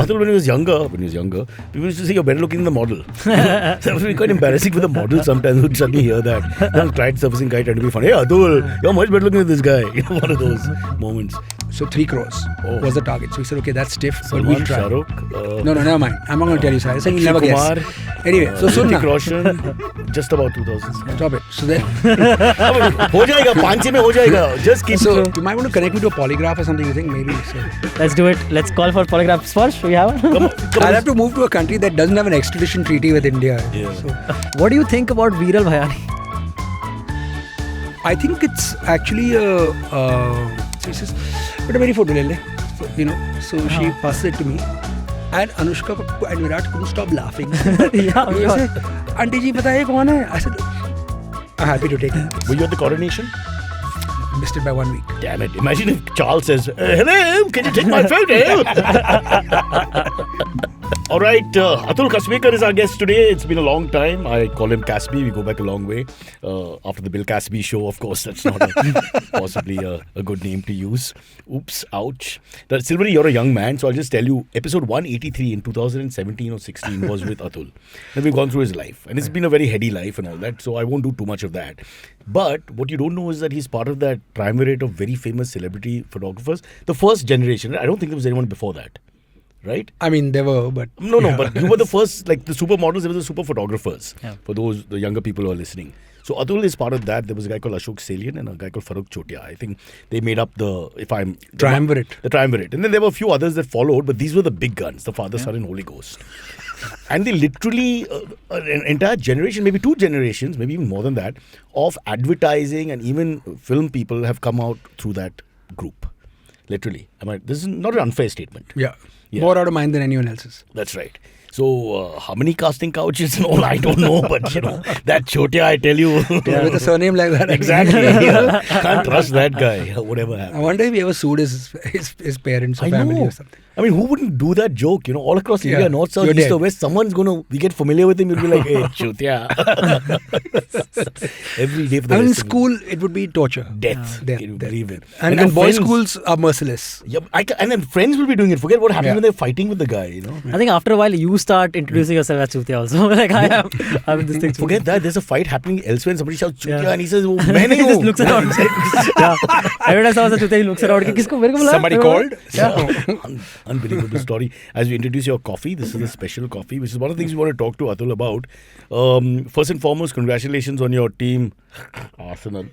Atul, when he was younger, people used to say you're better looking than the model. So that would be quite embarrassing for the model sometimes who'd suddenly hear that. Then tried surfacing guy trying to be funny. Hey Atul, you're much better looking than this guy. One of those moments. So 3 crores was the target. So we said, okay, that's stiff, but Salman, we'll try. Shahrukh, No, never mind. I'm not going to tell you, sir. I said you'll never Kumar, guess. Anyway, so Sunna. Roshan, just about 2000. Stop it. So then, हो जाएगा 5 में हो जाएगा. Just keep. so you might want to connect me to a polygraph or something. You think maybe? So. Let's do it. Let's call for polygraph. Sparsh, we have one. I'll have to move to a country that doesn't have an extradition treaty with India. Yeah. So, What do you think about Viral Bhayani? I think it's actually she says, "But a very photo le." So, so she passes it to me, and Anushka and Virat couldn't stop laughing. Yeah, They say, "Auntie ji, pata hai kaun hai?" I said, "I'm happy to take it." Were you at the coronation? Missed it by 1 week. Damn it. Imagine if Charles says, hello, can you take my photo? All right, Atul Kasbekar is our guest today. It's been a long time. I call him Casby. We go back a long way. After the Bill Casby show, of course, that's not possibly a good name to use. Oops, ouch. Silvery, you're a young man, so I'll just tell you, episode 183 in 2017 or 16 was with Atul. And we've gone through his life. And it's been a very heady life and all that, so I won't do too much of that. But what you don't know is that he's part of that triumvirate of very famous celebrity photographers. The first generation. I don't think there was anyone before that. Right? I mean, there were, but... No, but you were the first, like the supermodels, there were the super photographers. Yeah. For the younger people who are listening. So Atul is part of that. There was a guy called Ashok Salian and a guy called Farooq Chotia. I think they made up the triumvirate. The triumvirate. And then there were a few others that followed, but these were the big guns, the Father, Son and Holy Ghost. And they literally, an entire generation, maybe 2 generations, maybe even more than that, of advertising and even film people have come out through that group. Literally. This is not an unfair statement. Yeah. More out of mind than anyone else's. That's right. So, how many casting couches and all, I don't know. But, that Chotia, I tell you. With a surname like that. Exactly. Can't trust that guy, whatever happens. I wonder if he ever sued his parents or family or something. I mean, who wouldn't do that joke? All across India, north, south, east or west, someone's we get familiar with him, you'll be like, hey, Chotia. Every day for the rest in school, it would be torture. Death. Can you believe it? And boys' schools are merciless. Yeah, and then friends will be doing it. Forget what happened when they're fighting with the guy, I think after a while, you start introducing yourself as Chotia also. Like, I am this thing. Forget that. There's a fight happening elsewhere and somebody shouts Chotia and he says, oh, main nahi He just looks around. Every time someone says Chotia, he looks around. Somebody called? Unbelievable story. As we introduce your coffee, this is a special coffee, which is one of the things we want to talk to Atul about. First and foremost, congratulations on your team, Arsenal,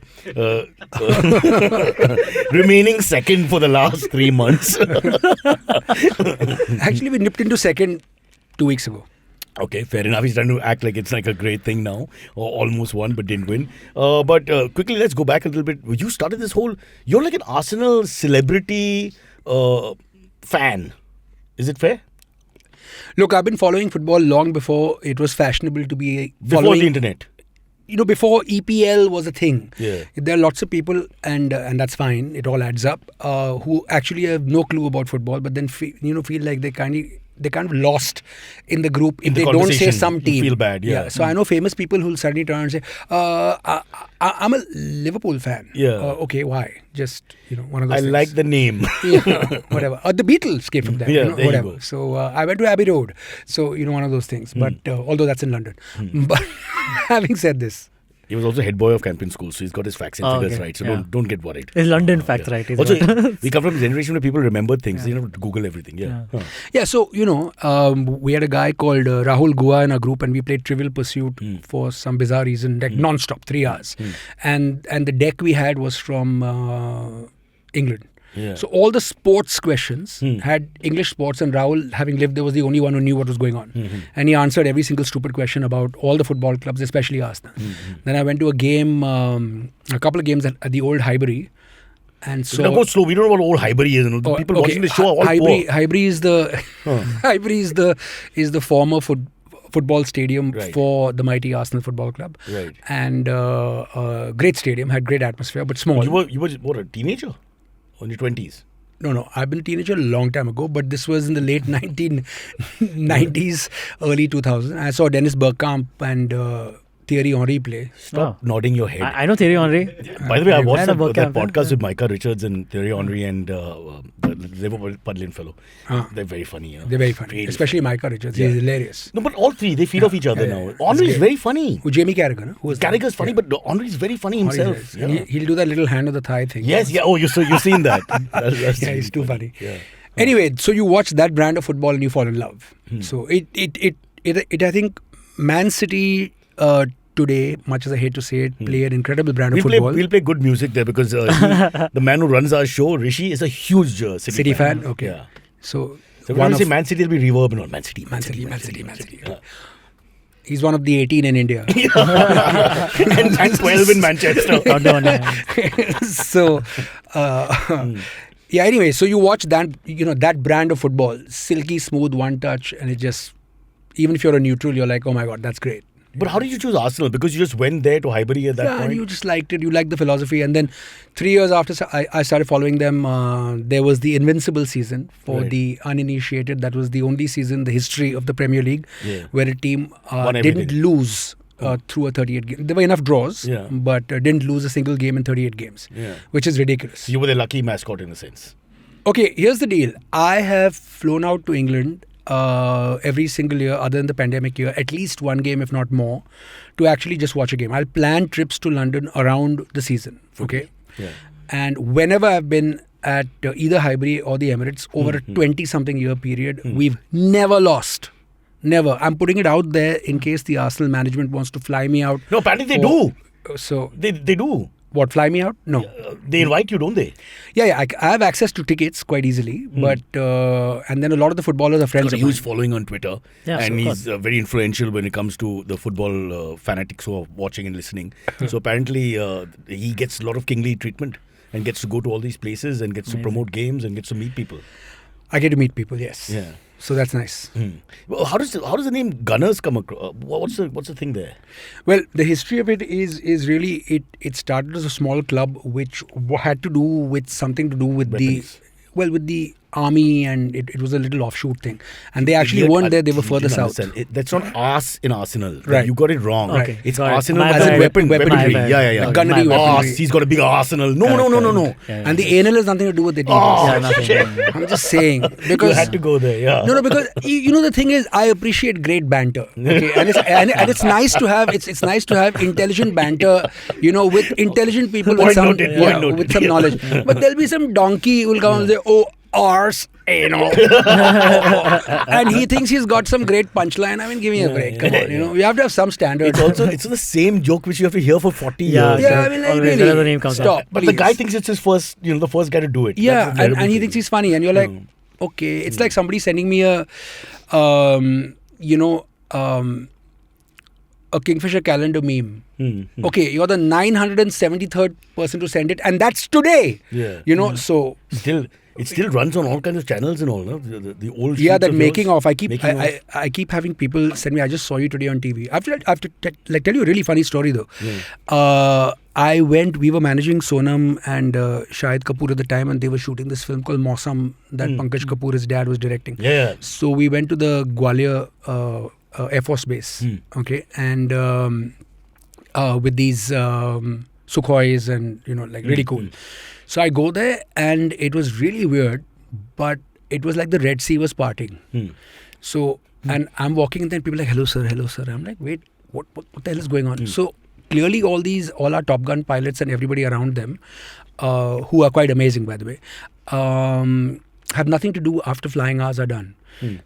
remaining second for the last 3 months. Actually, we nipped into second 2 weeks ago. Okay, fair enough. He's trying to act like it's like a great thing now. Or almost won, but didn't win. But quickly, let's go back a little bit. You started this whole... You're like an Arsenal celebrity fan. Is it fair? Look, I've been following football long before it was fashionable to be following... Before the internet? Before EPL was a thing. Yeah. There are lots of people, and that's fine. It all adds up, who actually have no clue about football, but then feel like they kind of lost in the group if they don't say some team. You feel bad, yeah. So I know famous people who'll suddenly turn and say, I'm a Liverpool fan. Yeah. Okay, why? Just, one of those I things. like the name. Whatever. The Beatles came from there. Yeah, there whatever. you go. So I went to Abbey Road. So, one of those things. But although that's in London. But having said this, he was also head boy of Campion School, so he's got his facts and figures right. So don't get worried. His London facts right. Also, we come from a generation where people remember things. You have to Google everything. Yeah. Yeah. So we had a guy called Rahul Gua in our group, and we played Trivial Pursuit for some bizarre reason, like non-stop, 3 hours. And the deck we had was from England. Yeah. So all the sports questions had English sports, and Rahul, having lived there, was the only one who knew what was going on. And he answered every single stupid question about all the football clubs, especially Arsenal. Then I went to a game, a couple of games at the old Highbury. And so go slow. We don't know what old Highbury is. People watching the show are all poor. Highbury is the Highbury is the former football stadium for the mighty Arsenal Football Club. Right. And great stadium, had great atmosphere, but small. You were what, a teenager? In your 20s? No. I've been a teenager a long time ago, but this was in the late 1990s, early 2000s. I saw Dennis Bergkamp and Thierry Henry play. Stop nodding your head. I know Thierry Henry. By the way, I watched had a that book camp, podcast yeah. with Micah Richards and Thierry Henry and the Liverpool Padlin fellow. They're very funny. They're very funny. Really Especially funny. Micah Richards. He's hilarious. No, but all three, they feed off each other now. Henry is very funny. Who, Jamie Carragher, no? Who was that? Carragher's funny, but Henry is very funny himself. And he'll do that little hand on the thigh thing. Yes, yeah. Oh, you've seen that. That's Yeah, he's too funny. Yeah. Anyway, so you watch that brand of football and you fall in love. So it I think Man City today, much as I hate to say it, play an incredible brand of football. We'll play good music there because the man who runs our show, Rishi, is a huge City fan. Okay. Yeah. So when you say Man City, it'll be reverb. No, Man City. Yeah. He's one of the 18 in India. and 12 in Manchester. So, yeah, anyway, so you watch that, that brand of football, silky smooth, one touch, and it just, even if you're a neutral, you're like, oh my God, that's great. But how did you choose Arsenal? Because you just went there to Highbury at that point? And you just liked it. You liked the philosophy. And then 3 years after I started following them, there was the Invincible season for the uninitiated. That was the only season in the history of the Premier League where a team didn't lose through a 38 game. There were enough draws, but didn't lose a single game in 38 games, which is ridiculous. You were the lucky mascot in a sense. Okay, here's the deal. I have flown out to England every single year, other than the pandemic year, at least one game, if not more, to actually just watch a game. I'll plan trips to London around the season, okay? Yeah. And whenever I've been at either Highbury or the Emirates over a 20-something year period, we've never lost. Never. I'm putting it out there in case the Arsenal management wants to fly me out. No, apparently they do. So They do. What, fly me out? No. They invite you, don't they? Yeah. I have access to tickets quite easily, but and then a lot of the footballers are friends He's got of a mine. huge following on Twitter, and he's very influential when it comes to the football fanatics who are watching and listening. So apparently he gets a lot of kingly treatment and gets to go to all these places and gets to promote games and gets to meet people. I get to meet people, yes. Yeah. So that's nice. Well, how does the name Gunners come across? What's the thing there? Well, the history of it is really it started as a small club which had to do with something to do with with the army, and it was a little offshoot thing. And they actually weren't there; they were further south. That's not arse in Arsenal. Right. You got it wrong. Okay. It's Got it. Arsenal My as bad. in weaponry. My bad. Yeah. Gunnery weaponry. Arse, he's got a big arsenal. No. And the anal has nothing to do with it. nothing. I'm just saying, because You had to go there. Yeah. No, because you know the thing is, I appreciate great banter, okay? and it's nice to have nice to have intelligent banter, with intelligent people with some knowledge. But there'll be some donkey who will come and say, "Oh, arse," and he thinks he's got some great punchline. I mean, give me a break. Come on, we have to have some standards. It's the same joke which you have to hear for 40 Yeah, years. Yeah, I mean, like, always really, whenever the name comes up. stop. But please. the guy thinks it's his first, the first guy to do it. Yeah, That's a terrible and he thing. thinks he's funny, and you're like, okay, it's like somebody sending me a Kingfisher Calendar meme. Okay, you're the 973rd person to send it, and that's today. Yeah. So It still runs on all kinds of channels and all, no? The old yeah, shoots that of making yours. of. I keep having people send me. I just saw you today on TV. I have to tell you a really funny story though. We were managing Sonam and Shahid Kapoor at the time, and they were shooting this film called Mausam that Pankaj Kapoor, his dad, was directing. Yeah. So we went to the Gwalior Air Force Base, okay, and with these Sukhois and really cool. So I go there, and it was really weird, but it was like the Red Sea was parting. So and I'm walking, and then people are like, hello sir. I'm like, wait, what the hell is going on? So clearly all our Top Gun pilots and everybody around them, who are quite amazing by the way, have nothing to do after flying hours are done.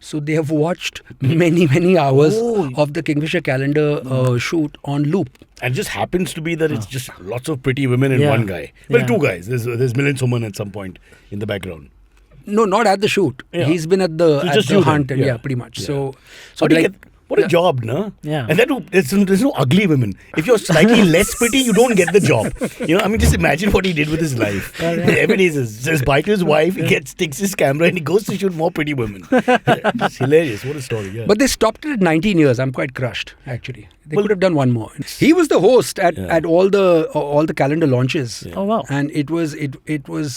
So they have watched many hours of the Kingfisher Calendar shoot on loop. And it just happens to be that it's just lots of pretty women and one guy. Well, two guys. There's Milind Soman at some point in the background. No, not at the shoot. Yeah. He's been at the hunt. And yeah, pretty much. Yeah. So what a job, no? Yeah. And there's no ugly women. If you're slightly less pretty, you don't get the job. Just imagine what he did with his life. Every day he says bye to his wife, he takes his camera and he goes to shoot more pretty women. It's hilarious. What a story. Yeah. But they stopped it at 19 years. I'm quite crushed, actually. They could have done one more. He was the host at all the calendar launches. Yeah. Oh wow! And it was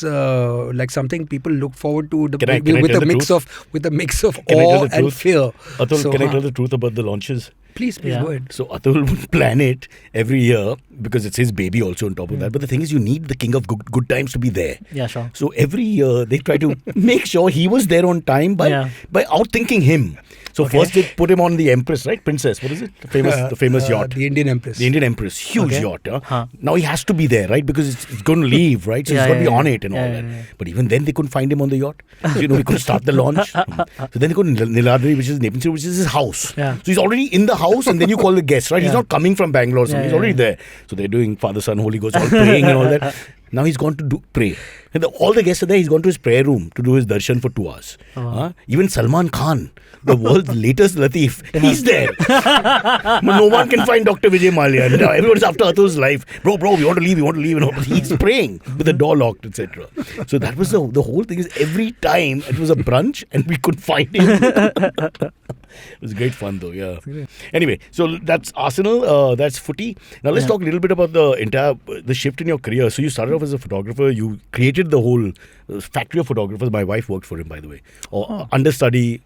like something people look forward to with a mix of awe and fear. Atul, can I tell the truth about the launches? Please Yeah. go ahead. So Atul would plan it every year because it's his baby also on top of that. But the thing is, you need the king of good times to be there. Yeah, sure. So every year they try to make sure he was there on time by outthinking him. So first they put him on the Empress, right? Princess, what is it? The famous yacht. The Indian Empress. The Indian Empress. Huge Okay. yacht. Huh. Now he has to be there, right? Because it's going to leave, right? So he's got to be on it and all that. Yeah. But even then they couldn't find him on the yacht. So, we couldn't start the launch. So then they go to Niladri, which is Nepal, which is his house. Yeah. So he's already in the house and then you call the guest, right? He's not coming from Bangalore. So he's already there. So they're doing Father, Son, Holy Ghost, all praying and all that. Now he's gone to pray. And all the guests are there. He's gone to his prayer room to do his darshan for 2 hours. Even Salman Khan, the world's latest Latif, he's there. But no one can find Dr. Vijay Mallya. And everyone's after Atul's life. Bro, we want to leave. And all. But he's praying with the door locked, etc. So that was the whole thing. Is every time it was a brunch and we could find him. It was great fun though, yeah. Anyway, so that's Arsenal, that's footy. Now let's talk a little bit about the shift in your career. So you started off as a photographer. You created the whole factory of photographers. My wife worked for him, by the way. Or understudy.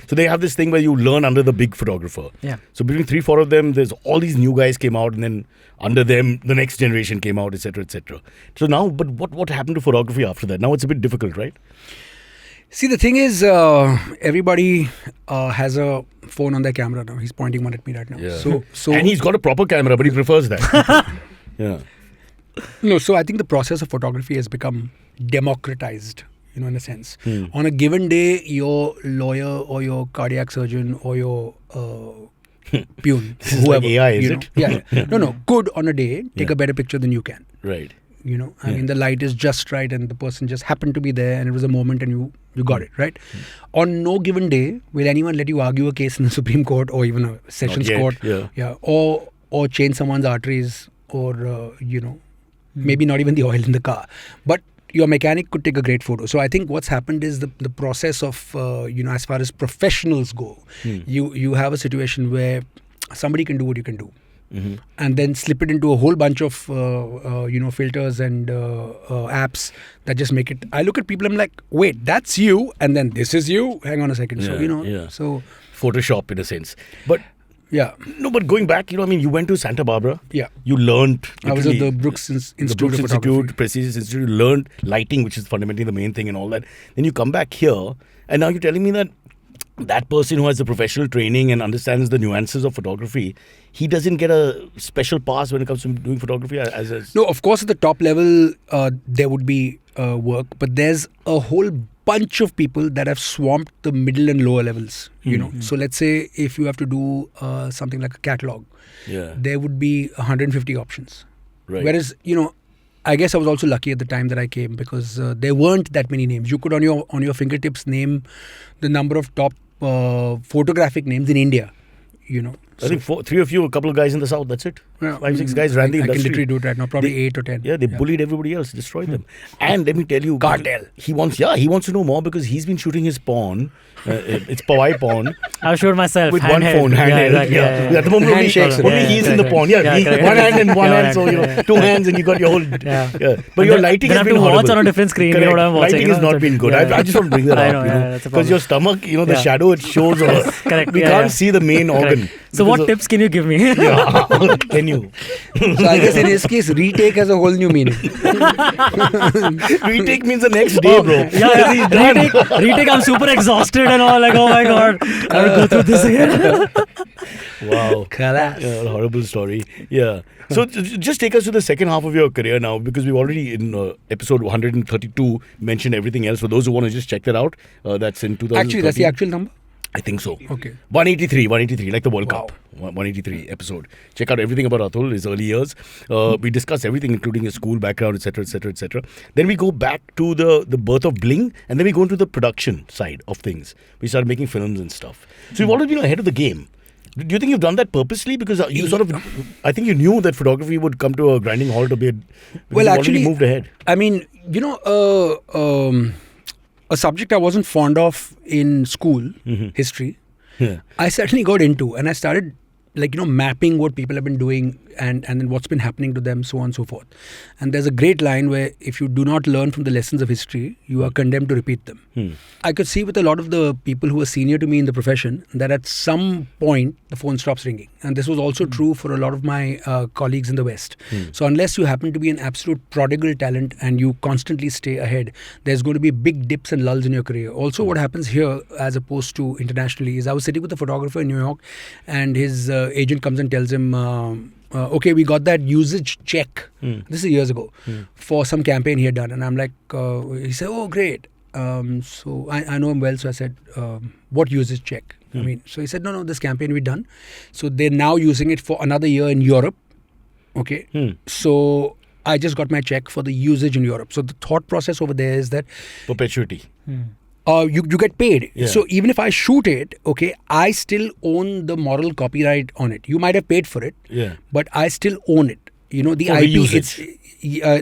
So they have this thing where you learn under the big photographer. Yeah. So between 3-4 of them, there's all these new guys came out, and then under them, the next generation came out, etc., etc. So now, but what happened to photography after that? Now it's a bit difficult, right? See, the thing is, everybody has a phone on their camera now. He's pointing one at me right now. Yeah. So And he's got a proper camera, but he prefers that. Yeah. No, so I think the process of photography has become democratized, in a sense. On a given day, your lawyer or your cardiac surgeon or your peon, This is whoever, like AI, is it? Yeah. No, could on a day take a better picture than you can. Right. I mean, the light is just right and the person just happened to be there and it was a moment and you got it, right? On no given day, will anyone let you argue a case in the Supreme Court or even a sessions court? Yeah. Or change someone's arteries or, maybe not even the oil in the car. But your mechanic could take a great photo. So I think what's happened is the process of, as far as professionals go, you have a situation where somebody can do what you can do. And then slip it into a whole bunch of filters and apps that just make it. I look at people, I'm like, wait, that's you, and then this is you. Hang on a second. So Photoshop in a sense, but yeah. No, but going back, you went to Santa Barbara. Yeah. You learned. I was at the Brooks Institute the Brooks of Photography. Institute, Prestigious Institute. You learned lighting, which is fundamentally the main thing, and all that. Then you come back here, and now you're telling me that person who has the professional training and understands the nuances of photography, he doesn't get a special pass when it comes to doing photography No, of course at the top level there would be work, but there's a whole bunch of people that have swamped the middle and lower levels, So let's say if you have to do something like a catalog, there would be 150 options. Right. Whereas, I guess I was also lucky at the time that I came because there weren't that many names. You could on your fingertips name the number of top photographic names in India, I think 3 of you, a couple of guys in the south, that's it. Yeah. 5-6 guys ran the industry. I can literally do it right now, probably 8 or 10. Yeah, they bullied everybody else, destroyed them. And let me tell you, cartel. He wants to know more because he's been shooting his porn. It's Pawai porn. I've shot myself With handheld. one phone, handheld. Exactly, yeah. At the moment, only he's in the porn. Yeah, correct. one hand and one hand. So, correct. 2 hands and you got your whole... Yeah. But your lighting has been horrible. Then I have to watch horrible. on a different screen. Correct. You know what I'm watching. Lighting has not been good. I just want to bring that I up. know, that's a Because your stomach, the shadow it shows. Correct. We can't see the main organ. So what tips can you give me? Can you? So I guess in his case, retake has a whole new meaning. Retake means the next day, bro. Yeah. Retake, I'm super exhausted and all. Like, oh my God, I will go through this again. Wow. Yeah, a horrible story. Yeah. So just take us to the second half of your career now, because we've already in episode 132 mentioned everything else. For those who want to just check that out, that's in 2013. Actually, that's the actual number? I think so. Okay. 183, like the World Cup. 183 episode. Check out everything about Atul, his early years. We discuss everything, including his school background, etc., etc., etc. Then we go back to the birth of Bling, and then we go into the production side of things. We started making films and stuff. So you've already been ahead of the game. Do you think you've done that purposely? Because you I think you knew that photography would come to a grinding halt a bit. Well, actually, already moved ahead. I mean, a subject I wasn't fond of in school, history, I certainly got into, and I started mapping what people have been doing and then what's been happening to them, so on and so forth. And there's a great line where if you do not learn from the lessons of history, you are condemned to repeat them. I could see with a lot of the people who are senior to me in the profession that at some point the phone stops ringing. And this was also true for a lot of my colleagues in the West. So unless you happen to be an absolute prodigal talent and you constantly stay ahead, there's going to be big dips and lulls in your career. Also, what happens here as opposed to internationally is I was sitting with a photographer in New York and his agent comes and tells him, okay, we got that usage check. This is years ago for some campaign he had done. And I'm like, he said, oh, great. So I know him well. So I said, what usage check? I mean, so he said, no, this campaign we done. So they're now using it for another year in Europe. Okay. So I just got my check for the usage in Europe. So the thought process over there is that perpetuity. You get paid. Yeah. So even if I shoot it, okay, I still own the moral copyright on it. You might have paid for it, but I still own it. You know, the for IP. reusage.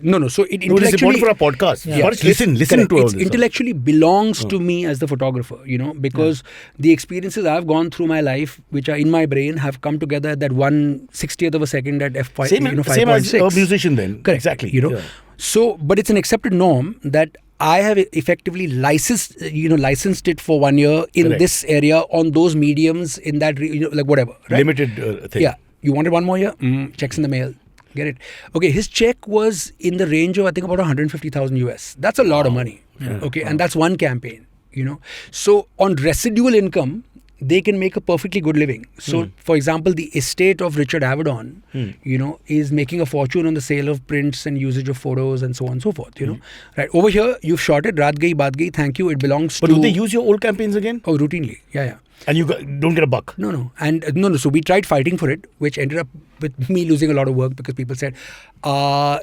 No. So it No, this is important intellectually. for our podcast. Yeah. First, listen Correct. to all It this. intellectually belongs to me as the photographer, you know, because the experiences I've gone through my life, which are in my brain, have come together at that 1/60th of a second at f5, Same, 5.6. same as a musician then. Correct. Exactly. You know, so but it's an accepted norm that I have effectively licensed it for 1 year in this area on those mediums in that like whatever. Right? Limited thing. Yeah. You wanted 1 more year? Checks in the mail. Get it? Okay, his check was in the range of I think about 150,000 US. That's a lot of money. Okay, and that's one campaign. You know, so on residual income, they can make a perfectly good living. So, for example, the estate of Richard Avedon, is making a fortune on the sale of prints and usage of photos and so on and so forth. You know, right over here, you've shot it. Raat gayi, baat gayi. Thank you. It belongs to. But do they use your old campaigns again? Oh, routinely. Yeah. And you don't get a buck? No. And no. So we tried fighting for it, which ended up with me losing a lot of work because people said,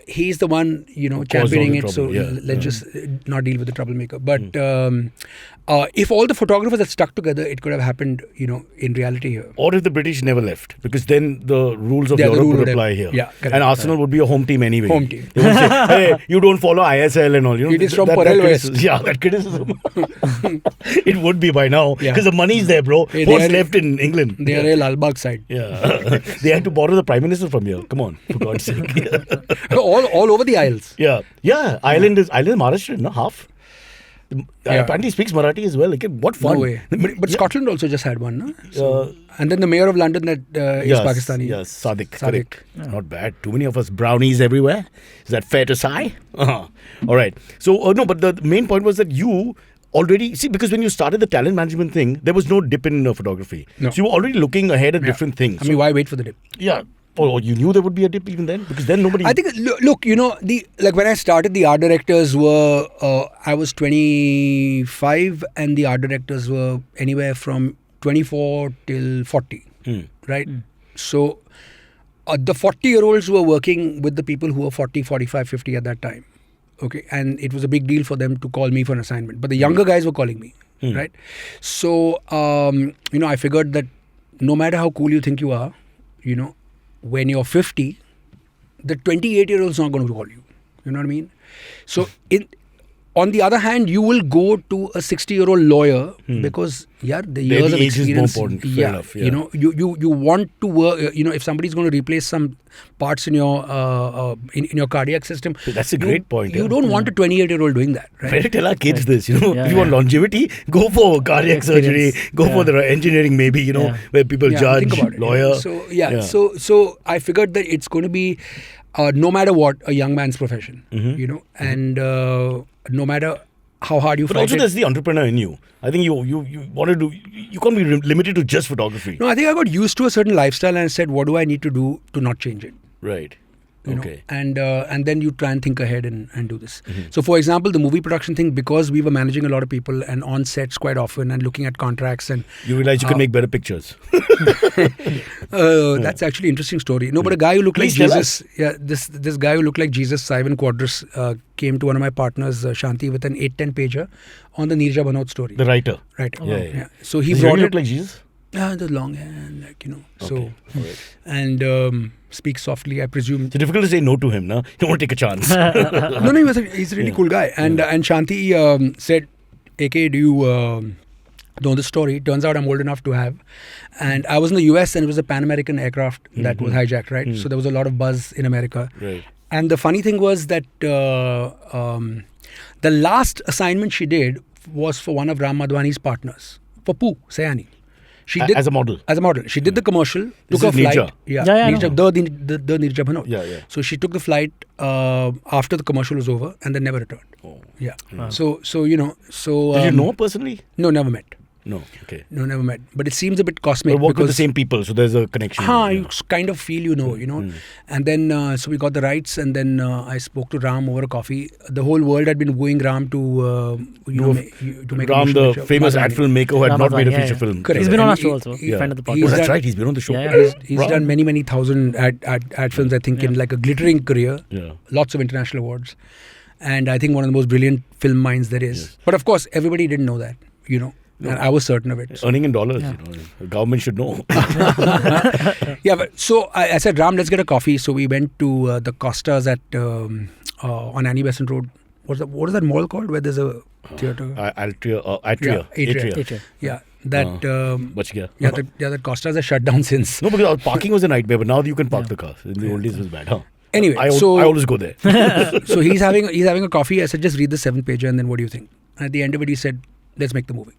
he's the one, championing it. So let's just not deal with the troublemaker. But if all the photographers had stuck together, it could have happened, in reality here. Or if the British never left, because then the rules of Europe would apply here. Yeah, correct. And Arsenal would be a home team anyway. Home team. They would say, hey, you don't follow ISL and all. It is from Porel West. Yeah, that criticism. It would be by now. Because the money's there, bro. Hey, what's left in England? They are a Lalbagh side. Yeah. They had to borrow the Prime Minister from here. Come on, for God's sake. all over the Isles. Yeah. Ireland is Maharashtra, no? Half. Apparently speaks Marathi as well. Like, what fun. No way. But Scotland also just had one, no? So, and then the mayor of London that is Pakistani. Yes, Sadiq. Correct. Not bad. Too many of us brownies everywhere. Is that fair to say? All right. So, no, but the main point was that you already, because when you started the talent management thing, there was no dip in photography. No. So you were already looking ahead at different things. I mean, why wait for the dip? Yeah. Oh, you knew there would be a dip even then? Because then nobody... I think, look, when I started, the art directors were, I was 25 and the art directors were anywhere from 24 till 40, right? So the 40-year-olds were working with the people who were 40, 45, 50 at that time. Okay, and it was a big deal for them to call me for an assignment. But the younger guys were calling me, right? So, I figured that no matter how cool you think you are, when you're 50, the 28-year-old's not going to call you. You know what I mean? So, on the other hand, you will go to a 60-year-old lawyer because, the years of experience. Is more important. Fair enough, you want to work. If somebody's going to replace some parts in your in your cardiac system, that's a great point. You don't want a 28-year-old doing that, right? Better tell our kids this. If you want longevity, go for cardiac surgery. Go for the engineering, maybe. Where people judge, think about it, lawyer. So I figured that it's going to be no matter what a young man's profession. And no matter how hard you fight. But also there's the entrepreneur in you. I think you wanted to, you can't be limited to just photography. No, I think I got used to a certain lifestyle and I said, what do I need to do to not change it? Right. Okay. And then you try and think ahead and do this. So, for example, the movie production thing, because we were managing a lot of people and on sets quite often and looking at contracts and... You realize you can make better pictures. That's actually an interesting story. No, but a guy who looked like Jesus... Yeah, this guy who looked like Jesus, Simon Quadras, came to one of my partners, Shanti, with an 8-10 pager on the Neerja Bhanot story. The writer. Right. Yeah. So he Does brought he it... look like Jesus? The long hair and So, okay. Right. And speak softly, I presume. It's difficult to say no to him, no? You don't want to take a chance. No, he's a really cool guy. And Shanti said, AK, do you know the story. Turns out I'm old enough to have. And I was in the US and it was a Pan American aircraft that was hijacked, right? So there was a lot of buzz in America. Right. And the funny thing was that the last assignment she did was for one of Ram Madhwani's partners, for Pooh Sayani. She did as a model. As a model. She did the commercial, This took a is flight. Nirja. Yeah, I Nirja, know. the Nirja Bhanot. Yeah. So she took the flight after the commercial was over and then never returned. Oh. Yeah. Wow. So Did you know her personally? No, never met. No. Okay. No, never met. But it seems a bit cosmic. But work with the because same people, so there's a connection. you kind of feel, you know. And then, so we got the rights, and then I spoke to Ram over a coffee. The whole world had been wooing Ram to make Ram, a the motion famous Madhwani. ad filmmaker who had Ram not made a Madhwani, feature yeah. film. Correct. He's been on And our show also. Yeah. Friend of the He's Oh, podcast. that's right. He's been on the show. Yeah. He's Ram. done many thousand ad films, I think, in like a glittering career. Yeah. Lots of international awards. And I think one of the most brilliant film minds there is. Yes. But of course, everybody didn't know that, And I was certain of it. So. Earning in dollars, The government should know. Yeah, but so I said, Ram, let's get a coffee. So we went to the Costas at on Annie Besant Road. What is that mall called where there's a theatre? Atria. Atria. Yeah, that. Bach gaya. That Costas has shut down since. No, because parking was a nightmare, but now you can park the car. In the old days, it was bad, huh? Anyway, I so always go there. so he's having a coffee. I said, just read the 7-pager and then what do you think? And at the end of it, he said, let's make the movie.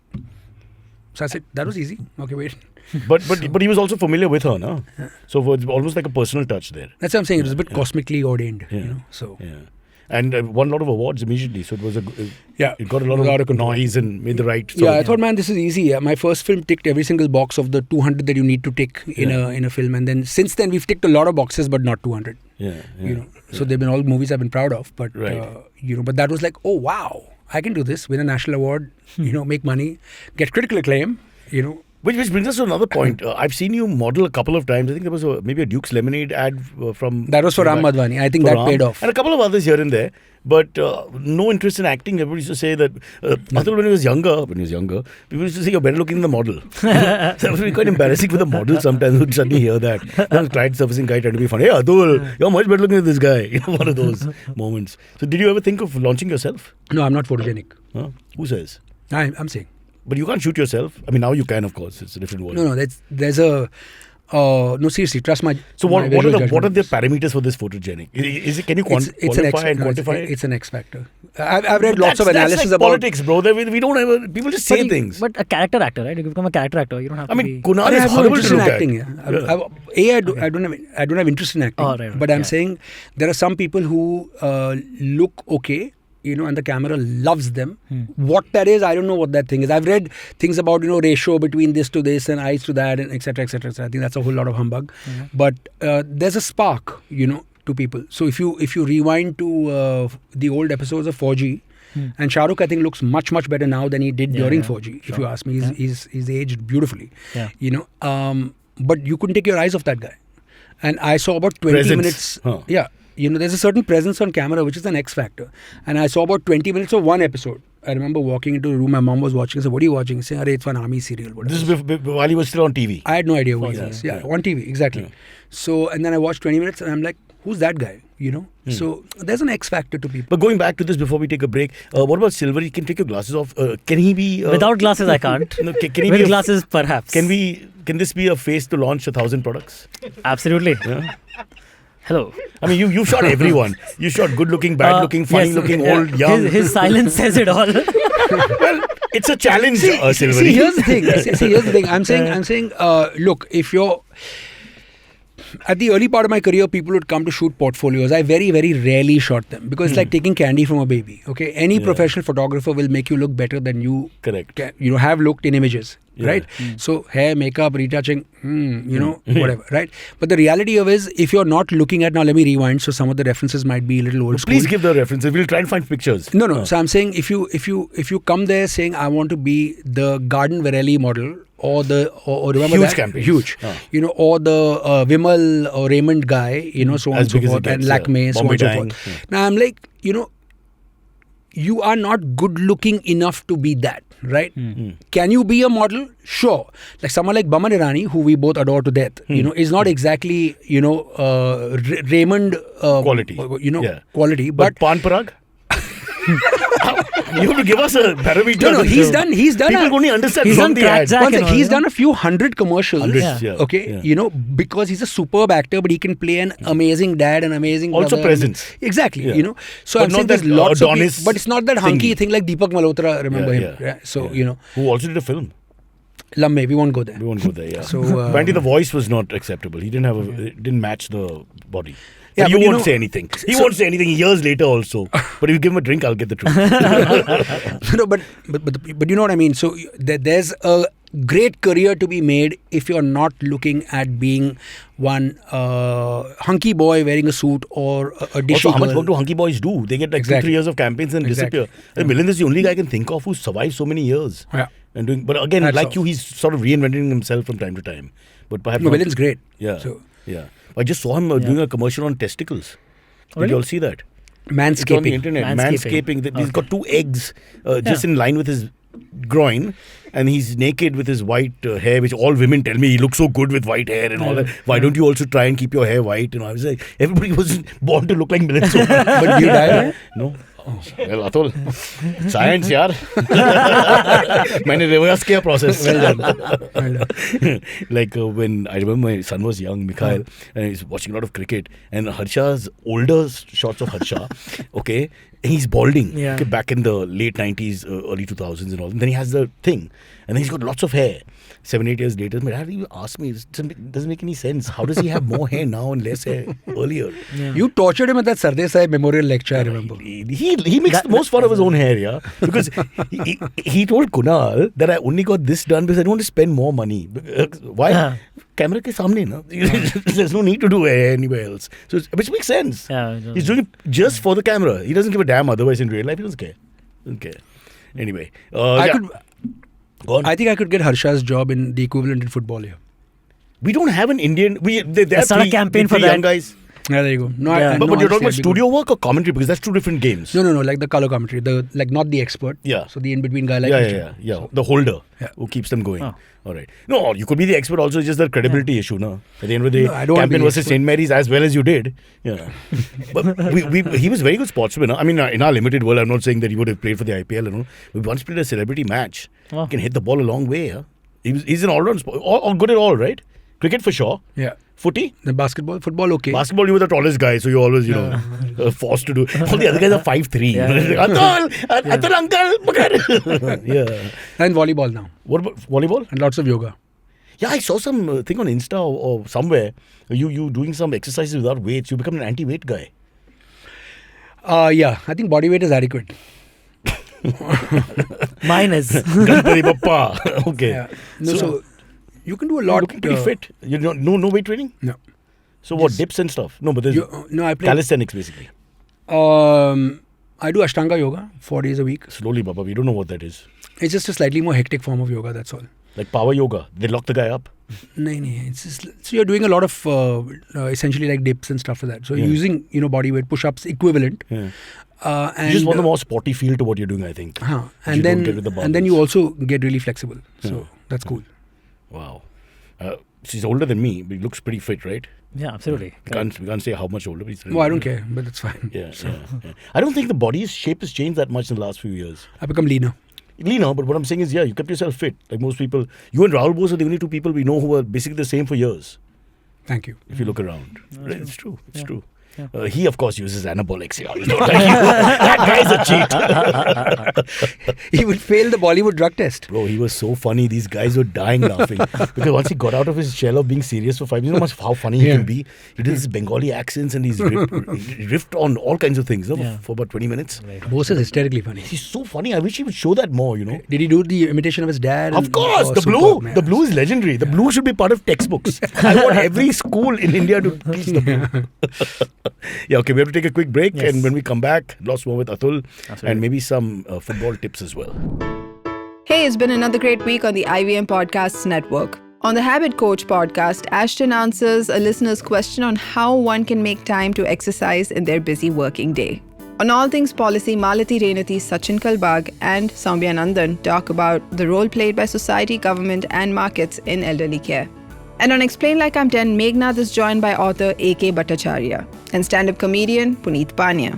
So I said, that was easy. Okay, wait. But he was also familiar with her, no? So it's almost like a personal touch there. That's what I'm saying. It was a bit cosmically ordained, Yeah. So Yeah. And won a lot of awards immediately. So it was it got a lot of control. noise and made the right. I thought, man, this is easy. Yeah. My first film ticked every single box of the 200 that you need to tick in a film, and then since then we've ticked a lot of boxes, but not 200. So they've been all movies I've been proud of, but but that was like, oh wow, I can do this, win a national award, make money, get critical acclaim, Which brings us to another point. I've seen you model a couple of times. I think there was maybe a Duke's Lemonade ad from... That was for Ram Madhwani. I think that paid off. And a couple of others here and there. But no interest in acting. Everybody used to say that Atul, when he was younger, people used to say you're better looking than the model. So it was quite embarrassing for the model sometimes who'd suddenly hear that. There was a client servicing guy trying to be funny. Hey Atul, you're much better looking than this guy. One of those moments. So did you ever think of launching yourself? No, I'm not photogenic. Huh? Who says? I'm saying. But you can't shoot yourself. I mean, now you can, of course. It's a different world. No, there's a... no, seriously, trust my... So what are the judgment. parameters for this photogenic? Is it? Can you qualify and quantify it? It's an X factor. I've read But lots of analysis that's like about politics, bro. We don't ever... People just say things. But a character actor, right? You become a character actor. You don't have I to mean, be... Kunal I is have no horrible interest to in look acting. at. I don't have interest in acting. Oh, right. But I'm Yeah. saying there are some people who look okay, and the camera loves them. What that is, I don't know what that thing is. I've read things about, ratio between this to this and eyes to that, and etc. etc. I think that's a whole lot of humbug. But there's a spark, to people. So if you rewind to the old episodes of 4G, and Shah Rukh, I think, looks much much better now than he did during 4G. If you ask me, he's aged beautifully. Yeah. But you couldn't take your eyes off that guy. And I saw about 20 Presence. minutes. Huh. Yeah. There's a certain presence on camera which is an X factor. And I saw about 20 minutes of one episode. I remember walking into a room, my mom was watching. I said, what are you watching? Saying, it's an army serial. Whatever. This is while he was still on TV. I had no idea who he Yeah, was. yeah. On TV, exactly. Yeah. So, and then I watched 20 minutes and I'm like, who's that guy? So there's an X factor to people. But going back to this before we take a break, what about Silver? You can take your glasses off. Can he be... Without glasses, I can't. No, can he With be glasses, perhaps. Can this be a face to launch 1,000 products? Absolutely. Yeah. Hello. I mean, you shot everyone. You shot good looking, bad looking, funny yes, looking, yeah. old, young. His silence says it all. Well, it's a challenge, Silver. See, here's the thing. Here's the thing. I'm saying, look, if you're... At the early part of my career, people would come to shoot portfolios. I very, very rarely shot them because it's like taking candy from a baby. Okay, any professional photographer will make you look better than you Correct. have looked in images, right? Mm. So hair, makeup, retouching, whatever, right? But the reality of is, if you're not looking at, now let me rewind. So some of the references might be a little old school. Please give the references. We'll try and find pictures. No. So I'm saying, if you come there saying I want to be the Garden Varelli model. Or remember Huge that? campaigns. Huge. Or the Vimal or Raymond guy, so on and As so big as forth, it and gets, Lakme, so on Bombay and so Dyeing, forth. yeah. Now I'm like, you are not good looking enough to be that, right? Can you be a model? Sure. Like someone like Baman Irani, who we both adore to death, is not exactly, Raymond Quality. quality. But Pan Parag? You have to give us a parameter. No, he's done. People only understand He's from done the ad. Crack One Jack sec, he's done a few hundred commercials. Hundreds, yeah. Okay, Yeah. because he's a superb actor, but he can play an amazing dad, an amazing Also brother. presence. Exactly, Yeah. So But I'm not saying there's that, lots of Adonis people, but it's not that hunky thingy. thing like Deepak Malhotra. Remember him? Yeah. So Who also did a film. Lamme, we won't go there. We won't go there, yeah. So, apparently the voice was not acceptable. He it didn't match the body. Yeah, But you but won't say anything. He won't say anything years later also. But if you give him a drink, I'll get the truth. No, but you know what I mean. So there's a great career to be made if you're not looking at being one hunky boy wearing a suit or a dishy Also, how much girl. work do hunky boys do? They get like 2-3 years of campaigns and disappear. And Milind is the only guy I can think of who survived so many years. Yeah. And doing, but again, That's like all. you, he's sort of reinventing himself from time to time. But perhaps No, not- Milind's great. Yeah, So yeah. I just saw him doing a commercial on testicles. Did Really? you all see that? It's on the manscaping. internet. Manscaping. Manscaping. He's got 2 eggs just in line with his groin, and he's naked with his white hair, which all women tell me he looks so good with white hair and all that. Why don't you also try and keep your hair white? I was like, everybody was born to look like Milind. But do you dye? No. Well, Atul, science, yaar. मैंने reverse किया process. Well done. Like when I remember my son was young, Mikhail, and he's watching a lot of cricket, and Harsha's older shots of Harsha, okay, and he's balding, Yeah. okay, back in the late 90s, early 2000s and all. And then he has the thing, and then he's got lots of hair. 7-8 years later, my dad even asked me, it doesn't make any sense. How does he have more hair now and less hair earlier? You tortured him at that Sardar Sahib memorial lecture, I remember. He makes the most fun of his own hair, yeah. Because he told Kunal that I only got this done because I don't want to spend more money. Why? Camera ke samne, na. There's no need to do hair anywhere else. So which makes sense. Yeah, He's doing it just for the camera. He doesn't give a damn otherwise in real life. He doesn't care. Anyway. Go on. I think I could get Harsha's job in the equivalent in football here. We don't have an Indian. There are Start a campaign for three that. young guys. Yeah, there you go. No, Yeah. But you're talking about honestly, studio work or commentary because that's 2 different games. No, like the color commentary, not the expert. Yeah. So the in-between guy like Yeah. So, The holder Yeah. who keeps them going. Oh. All right. No, you could be the expert also. It's just the credibility issue, no? At the end of the day, No, I don't want to campaign be the versus expert. St. Mary's as well as you did. Yeah. But he was a very good sportsman. I mean, in our limited world, I'm not saying that he would have played for the IPL and all. We once played a celebrity match. Oh. He can hit the ball a long way. Huh? He's an all-round sport. All good at all, right? Cricket for sure. yeah. Footy? The football okay. Basketball, you were the tallest guy, so you're always, forced to do. All the other guys are 5'3". Yeah. Atul, uncle, pakad. Yeah. And volleyball now. What about volleyball? And lots of yoga. Yeah, I saw some thing on Insta or somewhere. You doing some exercises without weights. You become an anti-weight guy. Yeah. I think body weight is adequate. Mine is. Ganpati Bappa. Okay. Yeah. No, so you can do a lot. You're looking pretty fit. You no weight training? No. So what, dips and stuff? No, but there's No, I play. calisthenics basically. I do Ashtanga yoga 4 days a week. Slowly, Baba. We don't know what that is. It's just a slightly more hectic form of yoga, that's all. Like power yoga. They lock the guy up. No. It's just, so you're doing a lot of essentially like dips and stuff like that. So Yeah. using body weight push-ups equivalent. Yeah. And You just want the more sporty feel to what you're doing, I think. and you don't then get with the and then you barbells. also get really flexible. So Yeah. that's cool. Wow. She's older than me, but he looks pretty fit, right? Yeah, absolutely. We can't say how much older, but he's No, I don't care, but that's fine. Yeah, yeah. I don't think the body's shape has changed that much in the last few years. I become leaner. Leaner, but what I'm saying is, you kept yourself fit. Like most people, you and Rahul Bose are the only 2 people we know who are basically the same for years. Thank you. If you look around, right? It's true. It's Yeah. true. Yeah. He, of course, uses anabolics. Yeah, he's not like you. That guy's a cheat. He would fail the Bollywood drug test. Bro, he was so funny. These guys were dying laughing because once he got out of his shell of being serious for 5 minutes, how funny he Yeah. can be. He did his Bengali accents and he's riffed on all kinds of things Yeah. for about 20 minutes. Bose is hysterically funny. He's so funny. I wish he would show that more. Did he do the imitation of his dad? Of course, Oh, the superb, blue. man. The blue is legendary. The blue should be part of textbooks. I want every school in India to teach the blue. Yeah, okay, we have to take a quick break, Yes. and when we come back, lots more with Atul, Absolutely. and maybe some football tips as well. Hey, it's been another great week on the IVM Podcasts Network. On the Habit Coach podcast, Ashton answers a listener's question on how one can make time to exercise in their busy working day. On all things policy, Malati Renati, Sachin Kalbag, and Soumya Nandan talk about the role played by society, government, and markets in elderly care. And on Explain Like I'm 10, Meghnath is joined by author A.K. Bhattacharya and stand-up comedian Puneet Pania.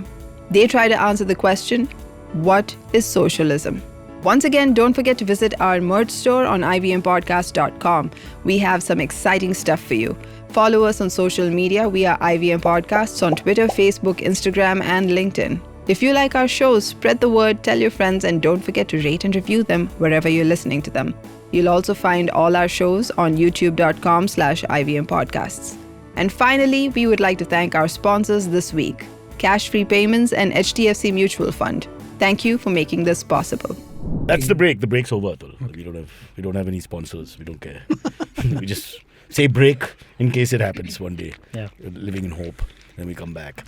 They try to answer the question, What is socialism? Once again, don't forget to visit our merch store on ivmpodcast.com. We have some exciting stuff for you. Follow us on social media. We are IVM Podcasts on Twitter, Facebook, Instagram, and LinkedIn. If you like our shows, spread the word, tell your friends, and don't forget to rate and review them wherever you're listening to them. You'll also find all our shows on youtube.com/IVM Podcasts. And finally, we would like to thank our sponsors this week, Cash Free Payments and HDFC Mutual Fund. Thank you for making this possible. That's the break. The break's over, Atul. Okay. We don't have any sponsors. We don't care. We just say break in case it happens one day. Yeah. Living in hope. Then we come back.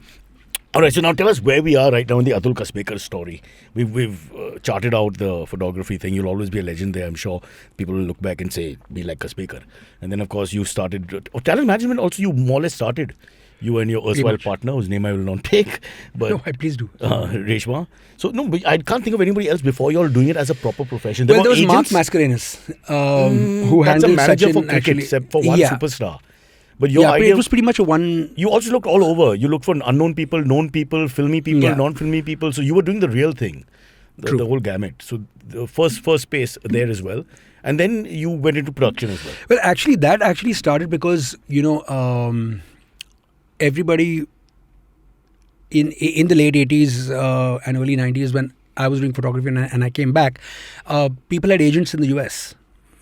All right, so now tell us where we are right now in the Atul Kasbekar story. We've charted out the photography thing. You'll always be a legend there, I'm sure. People will look back and say, be like Kasbekar. And then, of course, you started... talent management also, you more or less started. You and your erstwhile partner, whose name I will not take. But, No, please do. Reshma. So, no, but I can't think of anybody else before you all doing it as a proper profession. There was Mark Mascarenhas, who that's handled a manager Sachin for cricket, actually. except for one superstar. But your But idea... it was pretty much a one... You also looked all over. You looked for unknown people, known people, filmy people, non-filmy people. So you were doing the real thing, the whole gamut. So the first space there as well. And then you went into production as well. Well, actually, that actually started because, everybody in the late 80s and early 90s when I was doing photography and I came back, people had agents in the US,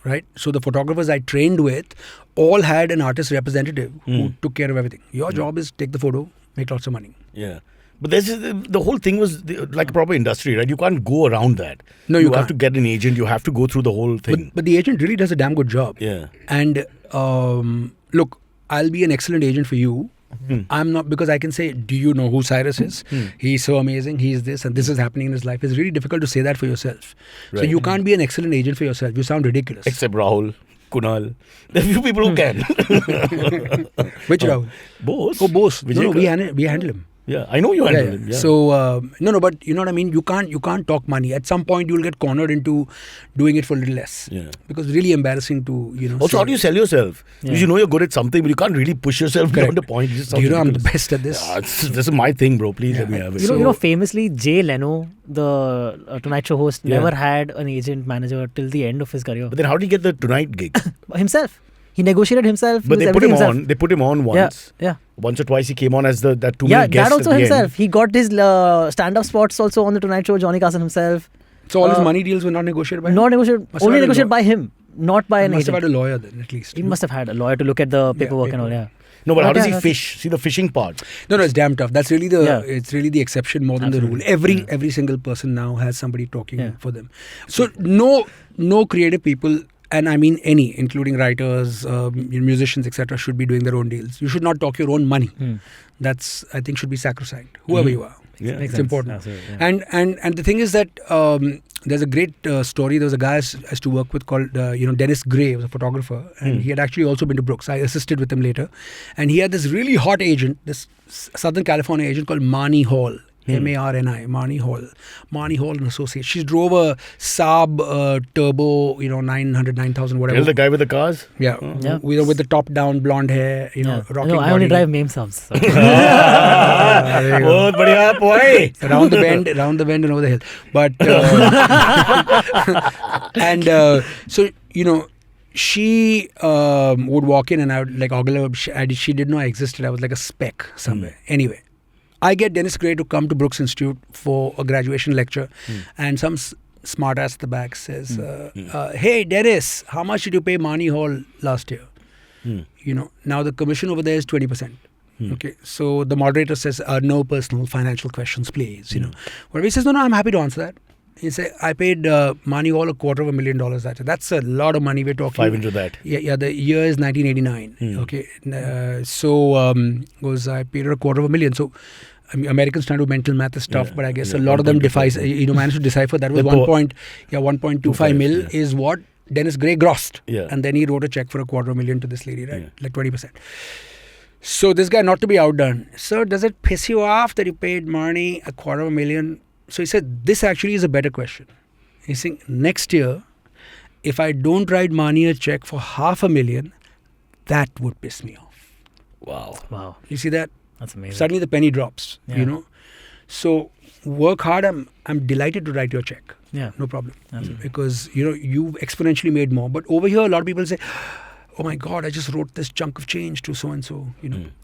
right? So the photographers I trained with all had an artist representative who took care of everything. Your job is take the photo, make lots of money. Yeah. But the whole thing was like a proper industry, right? You can't go around that. No, you have can't. to get an agent. You have to go through the whole thing. But the agent really does a damn good job. Yeah. And look, I'll be an excellent agent for you. I'm not, because I can say, do you know who Cyrus is? He's so amazing. He's this and this is happening in his life. It's really difficult to say that for yourself. Right. So you can't be an excellent agent for yourself. You sound ridiculous. Except Rahul, Kunal. There are few people who can. Which Rahul? Bose. Oh, Bose. No, Vijay we handle him. Yeah, I know you handle him. Yeah. So no, but you know what I mean. You can't talk money. At some point, you'll get cornered into doing it for a little less. Yeah. Because it's really embarrassing to Also, how do you sell yourself? Because you know you're good at something, but you can't really push yourself beyond the point. Do you know I'm the best at this? This is my thing, bro. Please let me have it. You know, famously, Jay Leno, the Tonight Show host, never had an agent manager till the end of his career. But then how did he get the Tonight gig? Himself. He negotiated himself. But they put him on. They put him on once. Yeah. Once or twice he came on as that 2-minute guest. Yeah, that also at the himself. end. He got his stand-up spots also on the Tonight Show. Johnny Carson himself. So all his money deals were not negotiated by him? Not negotiated. Must Only have had a negotiated by him, not by an Must have agent. had a lawyer then, at least. He must have had a lawyer to look at the paperwork and all. Yeah. No, but how does he that's- fish? See the fishing part. No, it's damn tough. That's really it's really the exception more than the rule. Every single person now has somebody talking for them. So no creative people, and I mean any, including writers, musicians, etc., should be doing their own deals. You should not talk your own money. That's, I think, should be sacrosanct, whoever you are. Yeah. Makes It's sense. important. Absolutely, yeah. And the thing is that there's a great story. There was a guy I used to work with called Dennis Gray, was a photographer, and he had actually also been to Brooks. I assisted with him later, and he had this really hot agent, this Southern California agent called Marnie Hall. Marni, Marnie Hall and Associates. She drove a Saab Turbo, 900, 9000, whatever. Tell the guy with the cars? Yeah, Yeah. with the top down blonde hair, rocking No, I only body. drive MAME subs. So. Bahut badhiya, boy. Round the bend and over the hill. But and so she would walk in and I would like ogle her. She didn't know I existed. I was like a speck somewhere. Anyway, I get Dennis Gray to come to Brooks Institute for a graduation lecture, and some smart ass at the back says, "Hey Dennis, how much did you pay Marnie Hall last year?" Now the commission over there is 20%. Okay, so the moderator says, "No personal financial questions, please." Whatever. He says, "No, I'm happy to answer that." He said, "I paid Marnie Hall $250,000 that year." That's a lot of money we're talking. 5 into that. Yeah. The year is 1989. Okay, goes I paid her $250,000. So Americans trying to do mental math is tough, but I guess a lot of them managed to decipher that was 1.25 mil is what Dennis Gray grossed. Yeah. And then he wrote a check for $250,000 to this lady, right? Like 20%. So this guy, not to be outdone, "Sir, does it piss you off that you paid Marnie $250,000? So he said, "This actually is a better question." He's saying, "Next year, if I don't write Marnie a check for $500,000, that would piss me off." Wow. Wow. You see that? That's amazing. Suddenly the penny drops, Yeah. So work hard. I'm delighted to write your check. Yeah. No problem. Absolutely. Because you've exponentially made more. But over here, a lot of people say, "Oh my God, I just wrote this chunk of change to so and so."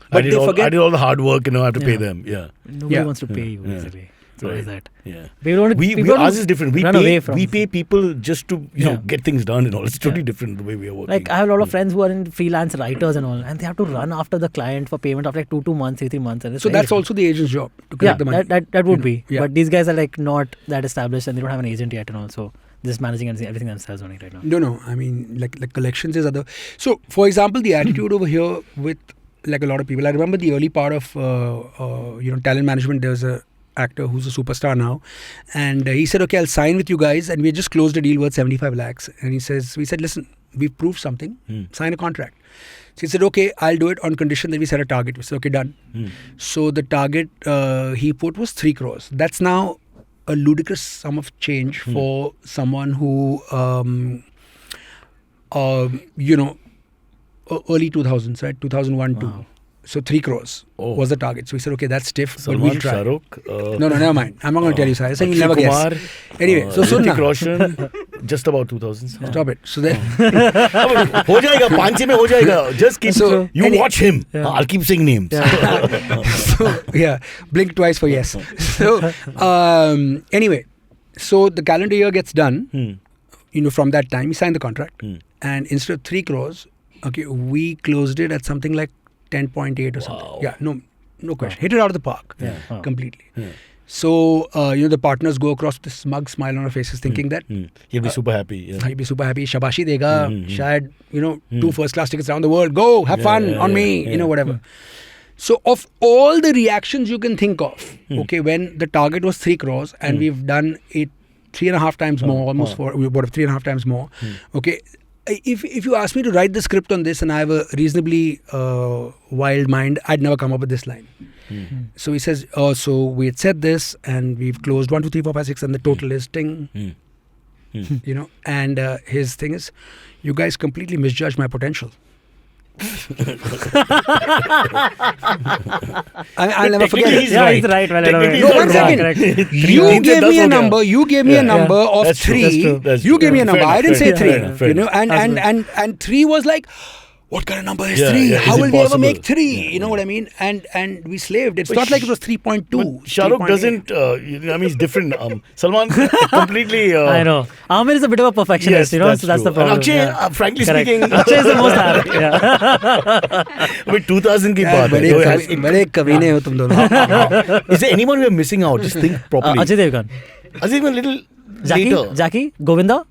But I did all the hard work, I have to pay them. Yeah. Nobody wants to pay you, basically. So Right. is that. Yeah. People Ours is different. We run away from pay people just to get things done and all. It's totally different the way we are working. Like I have a lot of friends who are in freelance writers and all, and they have to run after the client for payment after like 2 months, 3 months. And it's So very that's also the agent's job to collect the money. that would be. Yeah. But these guys are like not that established and they don't have an agent yet, and also just managing everything themselves only right now. No. I mean, like collections is other. So, for example, the attitude over here with like a lot of people. I remember the early part of talent management. There's a actor who's a superstar now, and he said, "Okay, I'll sign with you guys," and we just closed a deal worth 75 lakhs. And we said, "Listen, we've proved something. Sign a contract." So he said, "Okay, I'll do it on condition that we set a target." We said, "Okay, done." So the target he put was 3 crores. That's now a ludicrous sum of change for someone who, early 2000s, right? 2001, 2. So 3 crores was the target. So we said, okay, that's stiff, but we'll try. Shahrukh, No, never mind. I'm not going to tell you, Cyrus. You'll never guess. Anyway, so Hrithik Sunna. Roshan, just about 2000s. Stop it. So then, हो जाएगा 5 में हो जाएगा. Just keep. So, You watch him. I'll keep saying names. so yeah, blink twice for yes. So anyway, so the calendar year gets done. From that time, we signed the contract, and instead of 3 crores, okay, we closed it at something like 10.8 or something. Yeah, no question. Hit it out of the park completely. So, the partners go across with a smug smile on our faces thinking that he'll be super happy. He'll be super happy. Shabashi dega. Shayad, 2 first class tickets around the world. Go, have fun on me, whatever. So, of all the reactions you can think of, okay, when the target was 3 crores and we've done it 3.5 times more, almost 3.5 times more, okay. If you ask me to write the script on this and I have a reasonably wild mind, I'd never come up with this line. So he says, so we had said this and we've closed 1, 2, 3, 4, 5, 6 and the total is ting. And his thing is, you guys completely misjudged my potential. I'll never forget it. He's right. Well, No, 1 second. You gave me a number. You gave me a number of That's 3. true. That's You gave me a fair number. enough, I didn't say fair 3. enough. And 3 was like, what kind of number is 3? yeah, How is will it we ever possible? make 3? You know what I mean? And we slaved. It's not like it was 3.2. Shahrukh 3.8. doesn't, he's different. Salman completely. I know. Amir is a bit of a perfectionist, so that's the problem. And Akshay, frankly speaking. Akshay is the most happy. Yeah. Wait, 2000 की बात है. बड़े कमीने हो तुम दोनों. Is there anyone we are missing out? Just think properly. Ajay Devgan. Ajay Devgan a little later. Jackie? Govinda?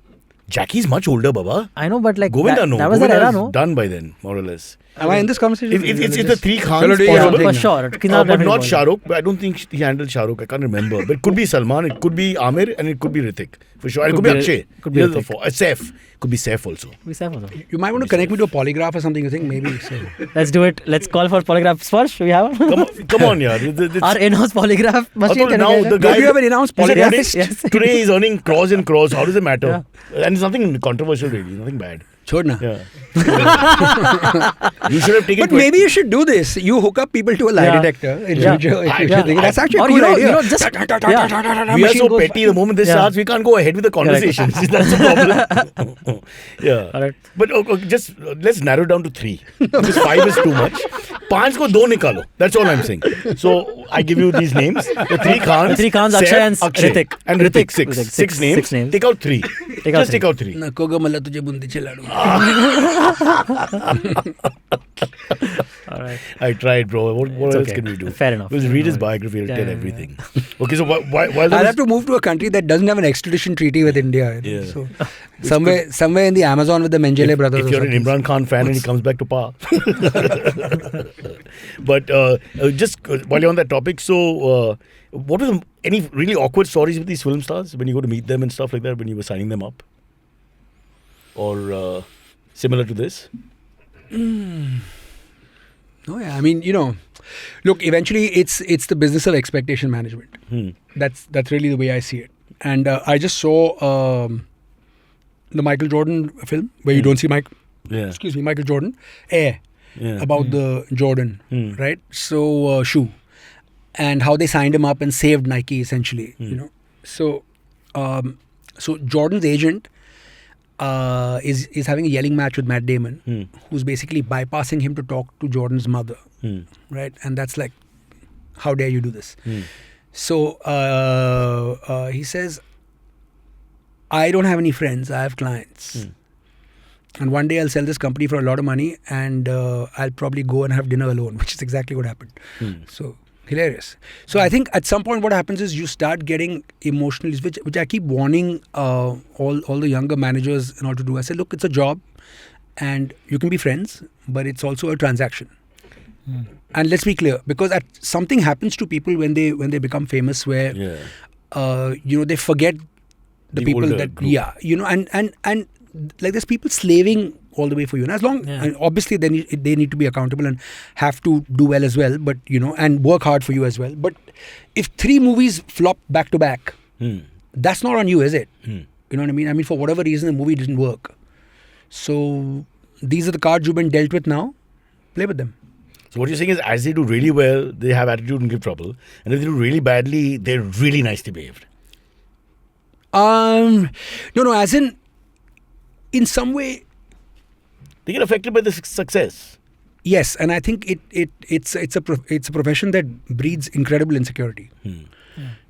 Jackie's much older, Baba. I know, but like Govinda, that was the era, no? Done by then, more or less. Am I in this conversation? It's the 3 Khans Chalo, do your possible. thing. For sure. But Definitely not was. Shahrukh. I don't think he handled Shahrukh. I can't remember. But it could be Salman, it could be Amir, and it could be Hrithik. For sure. And it could be Akshay. Could be Hrithik. Saif. Could be Saif also. We safe also. You might want to connect me to a polygraph or something, you think? Maybe. So. Let's do it. Let's call for polygraph. Sparsh, we have one? Come on, yaar. Our in-house polygraph machine. Atul, now the Do guy you have an in-house polygraphist? Yes. Today he's earning crores and crores. How does it matter? And it's nothing controversial really. Nothing bad. Chhodna. Yeah. You should have taken. But maybe you should do this. You hook up people to a lie detector in future. That's actually a Or cool idea. just We are so petty. The moment this starts, we can't go ahead with the conversations. That's the problem. Yeah. Alright. But just let's narrow down to 3. Because 5 is too much. 5 ko 2 nikalo. That's all I'm saying. So I give you these names. The 3 Khans. 3 Khans, Akshay and Hrithik. And Hrithik. 6 names. Take out 3. Just take out 3. नको ग मला तुझे Bundi चलाडू. Alright. I tried, bro. What else can we do? Fair enough. We'll read his biography. He'll tell everything. Okay, so while I'll have to move to a country that doesn't have an extradition treaty with India. Yeah. So somewhere in the Amazon with the Mengele brothers. If you're an Imran Khan fan and he comes back to power. But just while you're on that topic, so what were any really awkward stories with these film stars when you go to meet them and stuff like that when you were signing them up? Or similar to this? No, yeah. I mean, look, eventually it's the business of expectation management. That's really the way I see it. And I just saw the Michael Jordan film where you don't see Michael Jordan, Air, about the Jordan, right? So, shoe. and how they signed him up and saved Nike essentially. You know, so Jordan's agent is having a yelling match with Matt Damon, who's basically bypassing him to talk to Jordan's mother, right? And that's like, how dare you do this? So he says, I don't have any friends, I have clients. And one day I'll sell this company for a lot of money and I'll probably go and have dinner alone, which is exactly what happened. So hilarious. So I think at some point what happens is you start getting emotional, which I keep warning all the younger managers and all to do. I say, look, it's a job and you can be friends, but it's also a transaction. And let's be clear, because something happens to people when they become famous where they forget the people that group. and like there's people slaving all the way for you, and as long and obviously they need to be accountable and have to do well as well, but and work hard for you as well. But if 3 movies flop back to back, that's not on you, is it? You know what I mean? I mean, for whatever reason the movie didn't work, so these are the cards you've been dealt with. Now play with them. So what you're saying is, as they do really well, they have attitude and give trouble, and if they do really badly, they're really nicely behaved. No, as in some way They get affected by the success. Yes, and I think it's a profession that breeds incredible insecurity.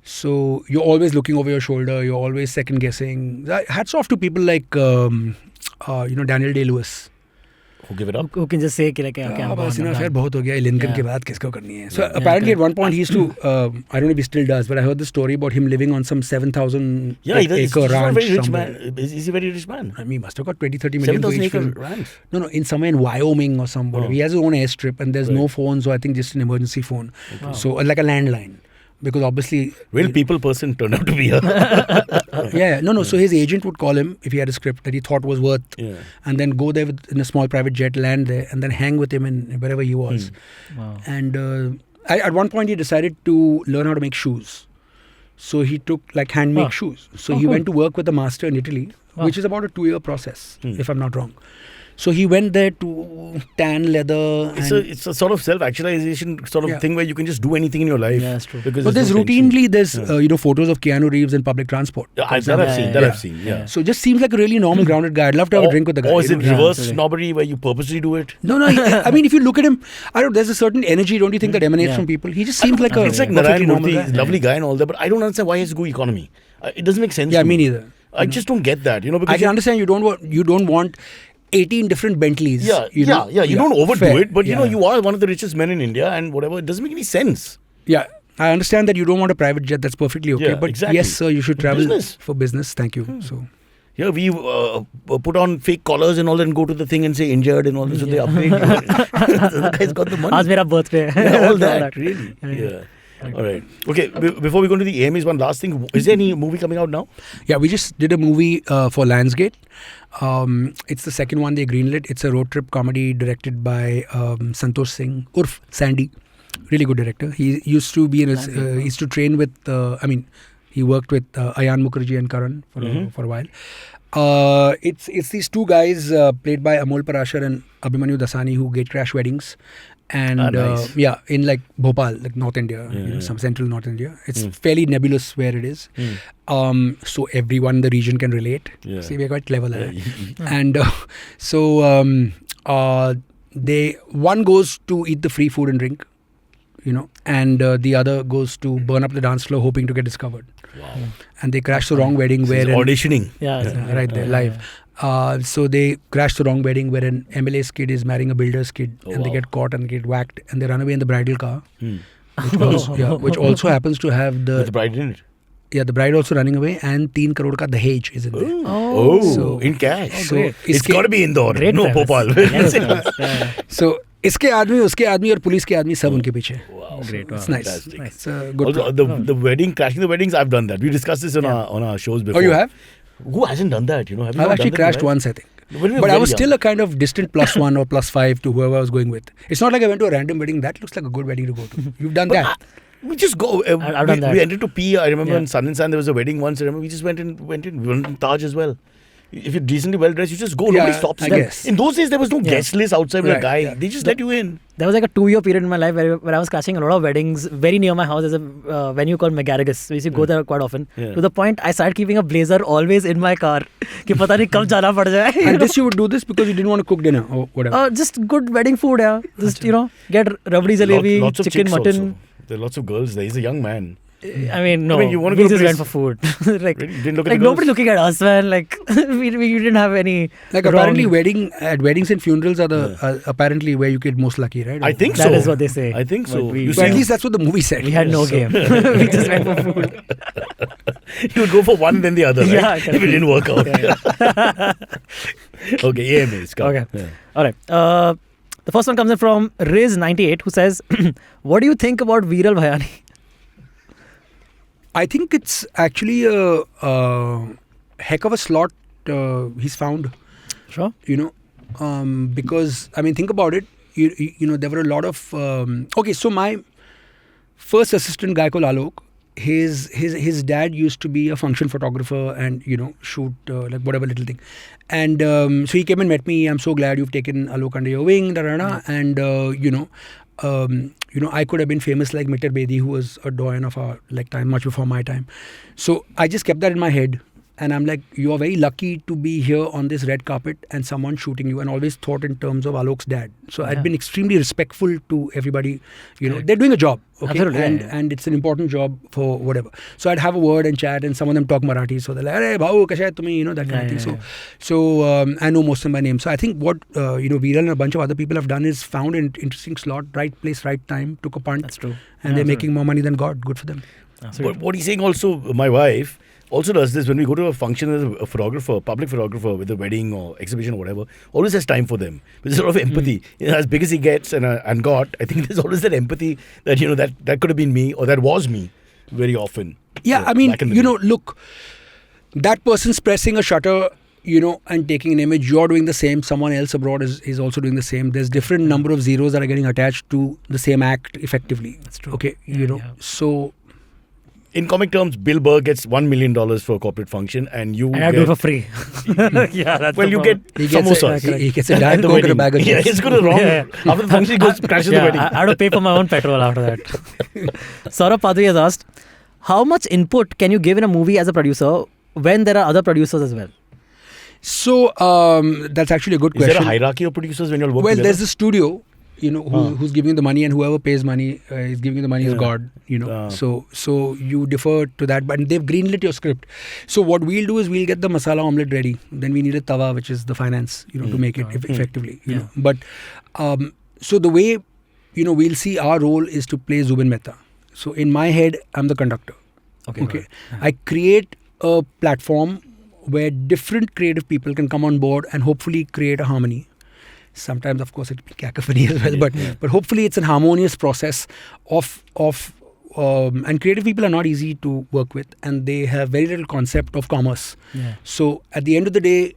So you're always looking over your shoulder. You're always second guessing. Hats off to people like Daniel Day-Lewis. Who give it up? Who can just say कि like okay, I'm बस done. फिर बहुत हो गया Lincoln के बाद किसको करनी है. So apparently at one point he used to I don't know if he still does, but I heard the story about him living on some 7,000 acre ranch very rich somewhere. man. Is he a very rich man? I mean, he must have got 20-30 million. 7,000 for each acre film. ranch. No, in somewhere in Wyoming or somewhere. Oh. He has his own airstrip and there's no phone, so I think just an emergency phone. So like a landline. Because obviously... Real people person turned out to be a... So his agent would call him if he had a script that he thought was worth, and then go there in a small private jet, land there, and then hang with him in wherever he was. Wow. And at one point he decided to learn how to make shoes. So he took like handmade shoes. So he went to work with a master in Italy, which is about a 2-year process, if I'm not wrong. So he went there to tan leather. It's a sort of self-actualization sort of thing where you can just do anything in your life. Yeah, that's true. Because But there's no routinely photos of Keanu Reeves in public transport. I've seen. Yeah. So just seems like a really normal, grounded guy. I'd love to have a drink with the guy. Or is it you know? reverse snobbery where you purposely do it? No. I mean, if you look at him, there's a certain energy, don't you think, that emanates from people? He just seems like a It's like perfectly Narayan normal Murthy, guy. lovely guy and all that, but I don't understand why he has to go economy. It doesn't make sense. Yeah, to me neither. I just don't get that, because I can understand you don't want 18 different Bentleys. You don't overdo fair. it, but you are one of the richest men in India and whatever. It doesn't make any sense. Yeah, I understand that you don't want a private jet. That's perfectly okay. Yeah, but exactly. yes, sir, you should travel Business. for business. Thank you. So. Yeah, we put on fake collars and all that and go to the thing and say injured and all this. So they upgrade you. The guy's got the money. आज मेरा birthday. Yeah, all that, really. Yeah. All right. Okay, before we go to the AMAs, one last thing. Is there any movie coming out now? Yeah, we just did a movie for Lionsgate. It's the second one they greenlit. It's a road trip comedy directed by Santosh Singh, Urf Sandy. Really good director. He used to be he used to train with, he worked with Ayan Mukherjee and Karan for a while. It's these two guys played by Amol Parashar and Abhimanyu Dasani who gate crash weddings. And nice. In like Bhopal, like North India, some central North India. It's fairly nebulous where it is. So everyone in the region can relate. Yeah. See, we're quite clever like that. And one goes to eat the free food and drink, and the other goes to burn up the dance floor hoping to get discovered. Wow. And they crash the wrong wedding where... auditioning. Right there, live. So they crash the wrong wedding where an MLA's kid is marrying a builder's kid, and they get caught and get whacked, and they run away in the bridal car, which also happens to have With the bride in it. Yeah, the bride also running away, and 3 crore ka Dahej is in there. So, in cash. So it's got to be Indore, Great no premise. Bhopal. So इसके आदमी, उसके आदमी और police के आदमी सब उनके पीछे. Wow. Great. It's nice. Fantastic. It's a good. Also, the wedding, crashing the weddings, I've done that. We discussed this on our shows before. Oh, you have? Who hasn't done that? Have you I've not actually done that, crashed right? once, I think. When you were But I very was young. still a kind of distant +1 or +5 to whoever I was going with. It's not like I went to a random wedding. That looks like a good wedding to go to. You've done that. We just go. I've done that. We entered to P. I remember in Sun and Sun there was a wedding once. I remember we just went in. We went in Taj as well. if you're decently well dressed, you just go. Nobody stops I you. guess. In those days, there was no guest list outside with a Right, guy. yeah. They just let you in. There was like a 2-year period in my life where I was catching a lot of weddings. Very near my house is a venue called McGarrigus. We used to go there quite often. Yeah. To the point I started keeping a blazer always in my car. कि पता नहीं कब जाना पड़ जाए. And this you would do this because you didn't want to cook dinner or whatever. Just good wedding food, yeah. Just get rabdi jalebi, Lots of chicken, chicks mutton. also. There are lots of girls there. He's a young man. I mean, no. you wanna we go to just a went place- for food. Like, Really? You didn't look at like the nobody girls? looking at us, man. Like we didn't have any. Like wrong- apparently weddings and funerals are apparently where you get most lucky, right? I think That so. is what they say. I think so. But we- You But at see, least that's what the movie said. we had no game. We just went for food. you would go for one then the other, right? Yeah, If it didn't work out. Okay, AMAs. Come. Okay. Yeah. All right. The first one comes in from Riz98 who says, "What do you think about Viral Bhayani?" I think it's actually a heck of a slot he's found. Sure. Because I mean, think about it. You know, there were a lot of okay. So my first assistant guy called Alok, his dad used to be a function photographer and shoot like whatever little thing, and so he came and met me. I'm so glad you've taken Alok under your wing, and I could have been famous like Mitter Bedi, who was a doyen of our time, much before my time. So I just kept that in my head. And I'm like, you are very lucky to be here on this red carpet and someone shooting you, and always thought in terms of Alok's dad. So I'd been extremely respectful to everybody. They're doing a job, okay? Absolutely, And it's an important job for whatever. So I'd have a word and chat, and some of them talk Marathi. So they're like, "Hey, bhau, kaisa hai tumi?" That kind of thing. So I know most of them by name. So I think what Viral and a bunch of other people have done is found an interesting slot, right place, right time, took a punt. That's true. And they're making more money than God. Good for them. But what he's saying also, my wife also does this when we go to a function as a photographer, public photographer with a wedding or exhibition or whatever, always has time for them. There's a lot of empathy. As big as he gets and got, I think there's always that empathy that, that could have been me or that was me very often. Yeah, I mean, back in the day. look, that person's pressing a shutter, and taking an image. You're doing the same. Someone else abroad is also doing the same. There's different number of zeros that are getting attached to the same act effectively. That's true. Okay, so... In comic terms, Bill Burr gets $1 million for a corporate function, and you And I do it for free. Yeah, that's well, the you problem. get samosas. He gets a at Diet the Coke and a wedding. bag of Yeah, chips. it's going wrong. Yeah. After the function, he goes crashes the wedding. I had to pay for my own petrol after that. Saurabh Padri has asked, how much input can you give in a movie as a producer when there are other producers as well? So, that's actually a good Is question. there a hierarchy of producers when you all work Well, together? there's the studio, who's giving you the money, and whoever pays money is giving you the money is God, So you defer to that, but they've greenlit your script. So what we'll do is we'll get the masala omelette ready. Then we need a tawa, which is the finance, to make it effectively, you know. But so the way, we'll see our role is to play Zubin Mehta. So in my head, I'm the conductor. Okay. Right. I create a platform where different creative people can come on board and hopefully create a harmony. Sometimes, of course, it'll be cacophony as well, but hopefully it's a harmonious process of and creative people are not easy to work with, and they have very little concept of commerce. Yeah. So at the end of the day,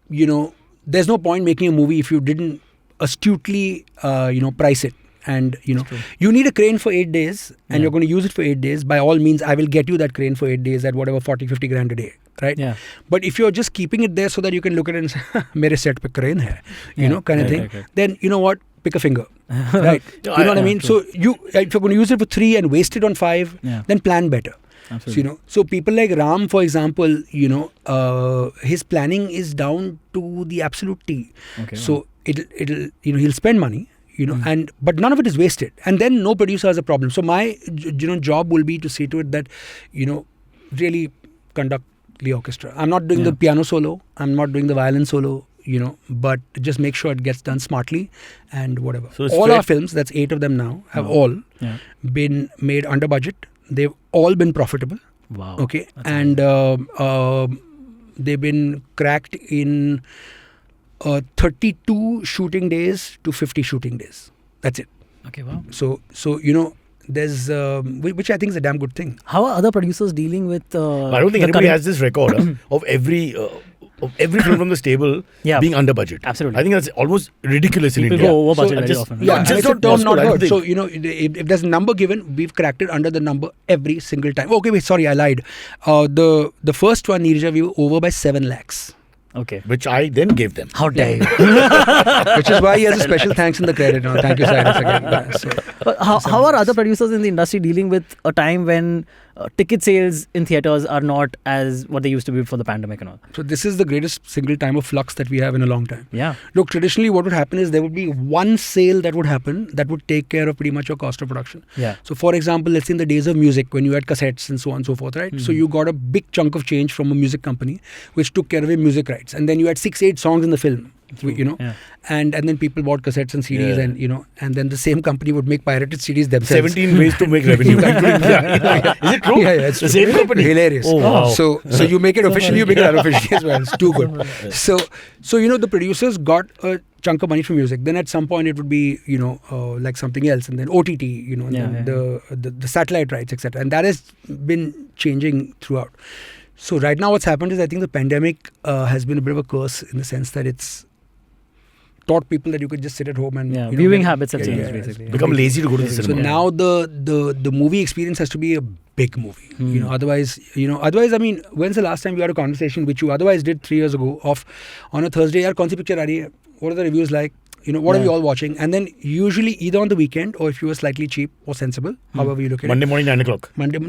there's no point making a movie if you didn't astutely, price it. And, you need a crane for 8 days and you're going to use it for 8 days. By all means, I will get you that crane for 8 days at whatever, 40, 50 grand a day. Right? Yeah. But if you're just keeping it there so that you can look at it and say, mere set pe crane hai, kind of thing, right. then you know what? Pick a finger. Right? You know what I mean? True. So if you're going to use it for 3 and waste it on 5, then plan better. Absolutely. So people like Ram, for example, his planning is down to the absolute T. Okay, so it'll he'll spend money. But none of it is wasted, and then no producer has a problem. So my job will be to see to it that really conduct the orchestra. I'm not doing the piano solo, I'm not doing the violin solo, but just make sure it gets done smartly and whatever. So all our films, that's 8 of them now, have all been made under budget. They've all been profitable. Wow. Okay, and they've been cracked in 32 shooting days to 50 shooting days. That's it. Okay, wow. So there's which I think is a damn good thing. How are other producers dealing with? I don't think anybody has this record of every film from the stable being under budget. Absolutely. I think that's almost ridiculous in People India. go over budget very often. Yeah, But it's just a not term possible, not I don't heard. think. So if there's a number given, we've cracked it under the number every single time. Okay, wait, sorry, I lied. The first one, Neerja, we were over by 7 lakhs. Okay. which I then gave them. How dare you? Which is why he has a special thanks in the credit. No, thank you, Cyrus, again. Yeah, so. How are other producers in the industry dealing with a time when ticket sales in theatres are not as what they used to be before the pandemic and all? So this is the greatest single time of flux that we have in a long time. Yeah. Look, traditionally what would happen is there would be one sale that would happen that would take care of pretty much your cost of production. Yeah. So for example, let's say in the days of music when you had cassettes and so on and so forth, right? So you got a big chunk of change from a music company which took care of your music rights. And then you had 6-8 songs in the film. Yeah. And then people bought cassettes and CDs and then the same company would make pirated CDs themselves. 17 ways to make revenue. Is it true? Yeah, it's the same company. Hilarious. Oh, wow. So you make it official, you make it unofficial as well. It's too good. So the producers got a chunk of money from music. Then at some point it would be like something else, and then OTT, and then the satellite rights, etc. And that has been changing throughout. So right now what's happened is I think the pandemic has been a bit of a curse in the sense that it's taught people that you could just sit at home and viewing habits have changed basically. Become lazy to go to the So cinema. now the movie experience has to be a big movie. Otherwise I mean, when's the last time you had a conversation which you otherwise did 3 years ago of on a Thursday, yaar, kaun si picture aa rahi hai? What are the reviews like? What are we all watching? And then usually either on the weekend or if you were slightly cheap or sensible, however you look at Monday it. morning 9 o'clock. Monday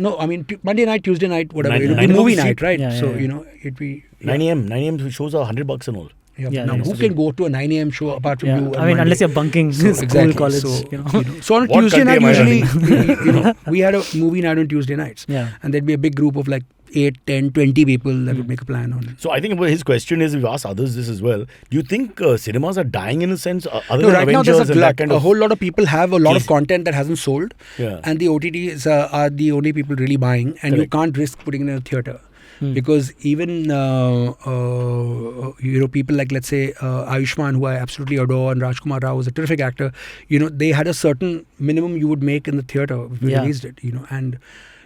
night, Tuesday night, whatever. Nine- It would nine be movie o'clock night, right? Yeah, So, yeah. it'd be... 9 a.m. 9 a.m. shows are $100 and all. Yeah, Yeah, now, yeah, who so can go to a 9 a.m. show apart from Yeah. you? on I mean, Monday? unless you're bunking So, school, exactly. college, So, so on a What Tuesday country night, am I usually, we had a movie night on Tuesday nights. Yeah. And there'd be a big group of like 8, 10, 20 people that would make a plan on it. So I think his question is, we've asked others this as well. Do you think cinemas are dying in a sense? Other No, than right now Avengers there's a and that glut. kind A of... whole lot of people have a lot of Yes. content that hasn't sold. Yeah. And the OTTs are the only people really buying. And you Correct. can't risk putting it in a theatre. Because even people like, let's say, Ayushman, who I absolutely adore, and Rajkumar Rao is a terrific actor, they had a certain minimum you would make in the theatre if you released it, and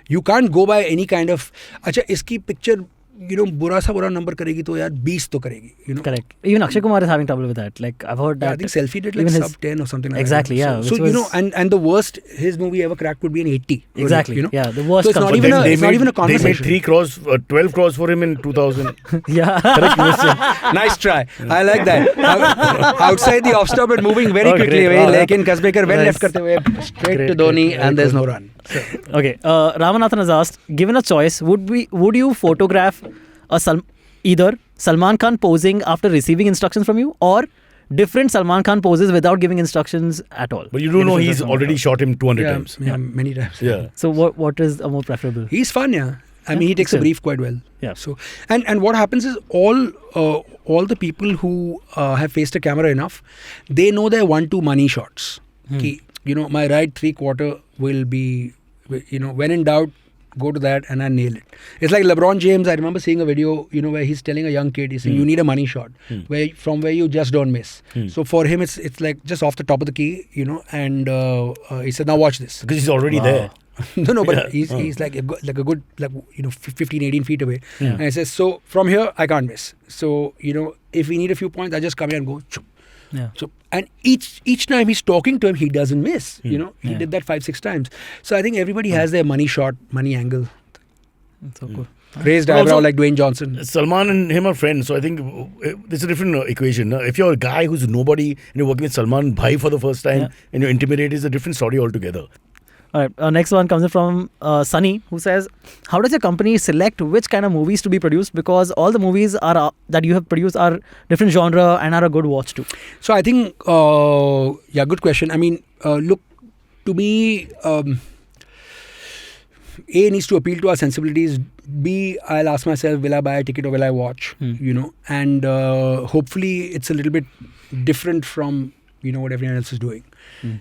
you can't go by any kind of, acha, iski picture, बुरा सा बुरा number करेगी तो यार 20 तो करेगी, Correct. Even Akshay Kumar is having trouble with that. Like, I've heard that. I think Selfie did like even sub 10 or something like exactly, that. yeah. So which was- and the worst his movie ever cracked would be an 80. Exactly. Yeah, the worst So it's not comes even from- a, it's not even a They made conversation. 3 crores, 12 crores for him in 2000. Yeah. Correct, you must say. Nice try. I like that. Outside the off stop and moving very Oh, quickly great. away. Wow. Lekin Kasbekar well Nice. left karte हुए straight Great, to Dhoni great. and Very there's cool. no run. So, Okay. Ramanathan has asked, given a choice, would you photograph either Salman Khan posing after receiving instructions from you, or different Salman Khan poses without giving instructions at all? But you do know Different he's Salman already Khan. shot him 200 yeah, times. yeah, many times. Yeah. So what is a more preferable? He's fun, yeah. I mean, he takes still. a brief quite well. Yeah. So and what happens is all the people who have faced a camera enough, they know their 1-2 money shots. Ki, my right 3/4 will be, when in doubt, go to that and I nail it. It's like LeBron James. I remember seeing a video, where he's telling a young kid, he's saying, you need a money shot, where you just don't miss. So for him, it's like just off the top of the key, and he said, now watch this. Because he's already there. No, but Yeah. he's like a good 15, 18 feet away. Yeah. And he says, so from here, I can't miss. So, if we need a few points, I just come here and go. Choo. Yeah. So, and each time he's talking to him, he doesn't miss. He Yeah. did that 5-6 times. So I think everybody has their money shot, money angle. That's so cool. Raised But eyebrow also- like Dwayne Johnson. Salman and him are friends, so I think there's a different equation. If you're a guy who's nobody and you're working with Salman Bhai for the first time and you're intimidated, it's a different story altogether. All right. Next one comes in from Sunny, who says, how does your company select which kind of movies to be produced? Because all the movies are that you have produced are different genre and are a good watch too. So I think, good question. I mean, look, to me, A, needs to appeal to our sensibilities. B, I'll ask myself, will I buy a ticket or will I watch? And hopefully it's a little bit different from, what everyone else is doing.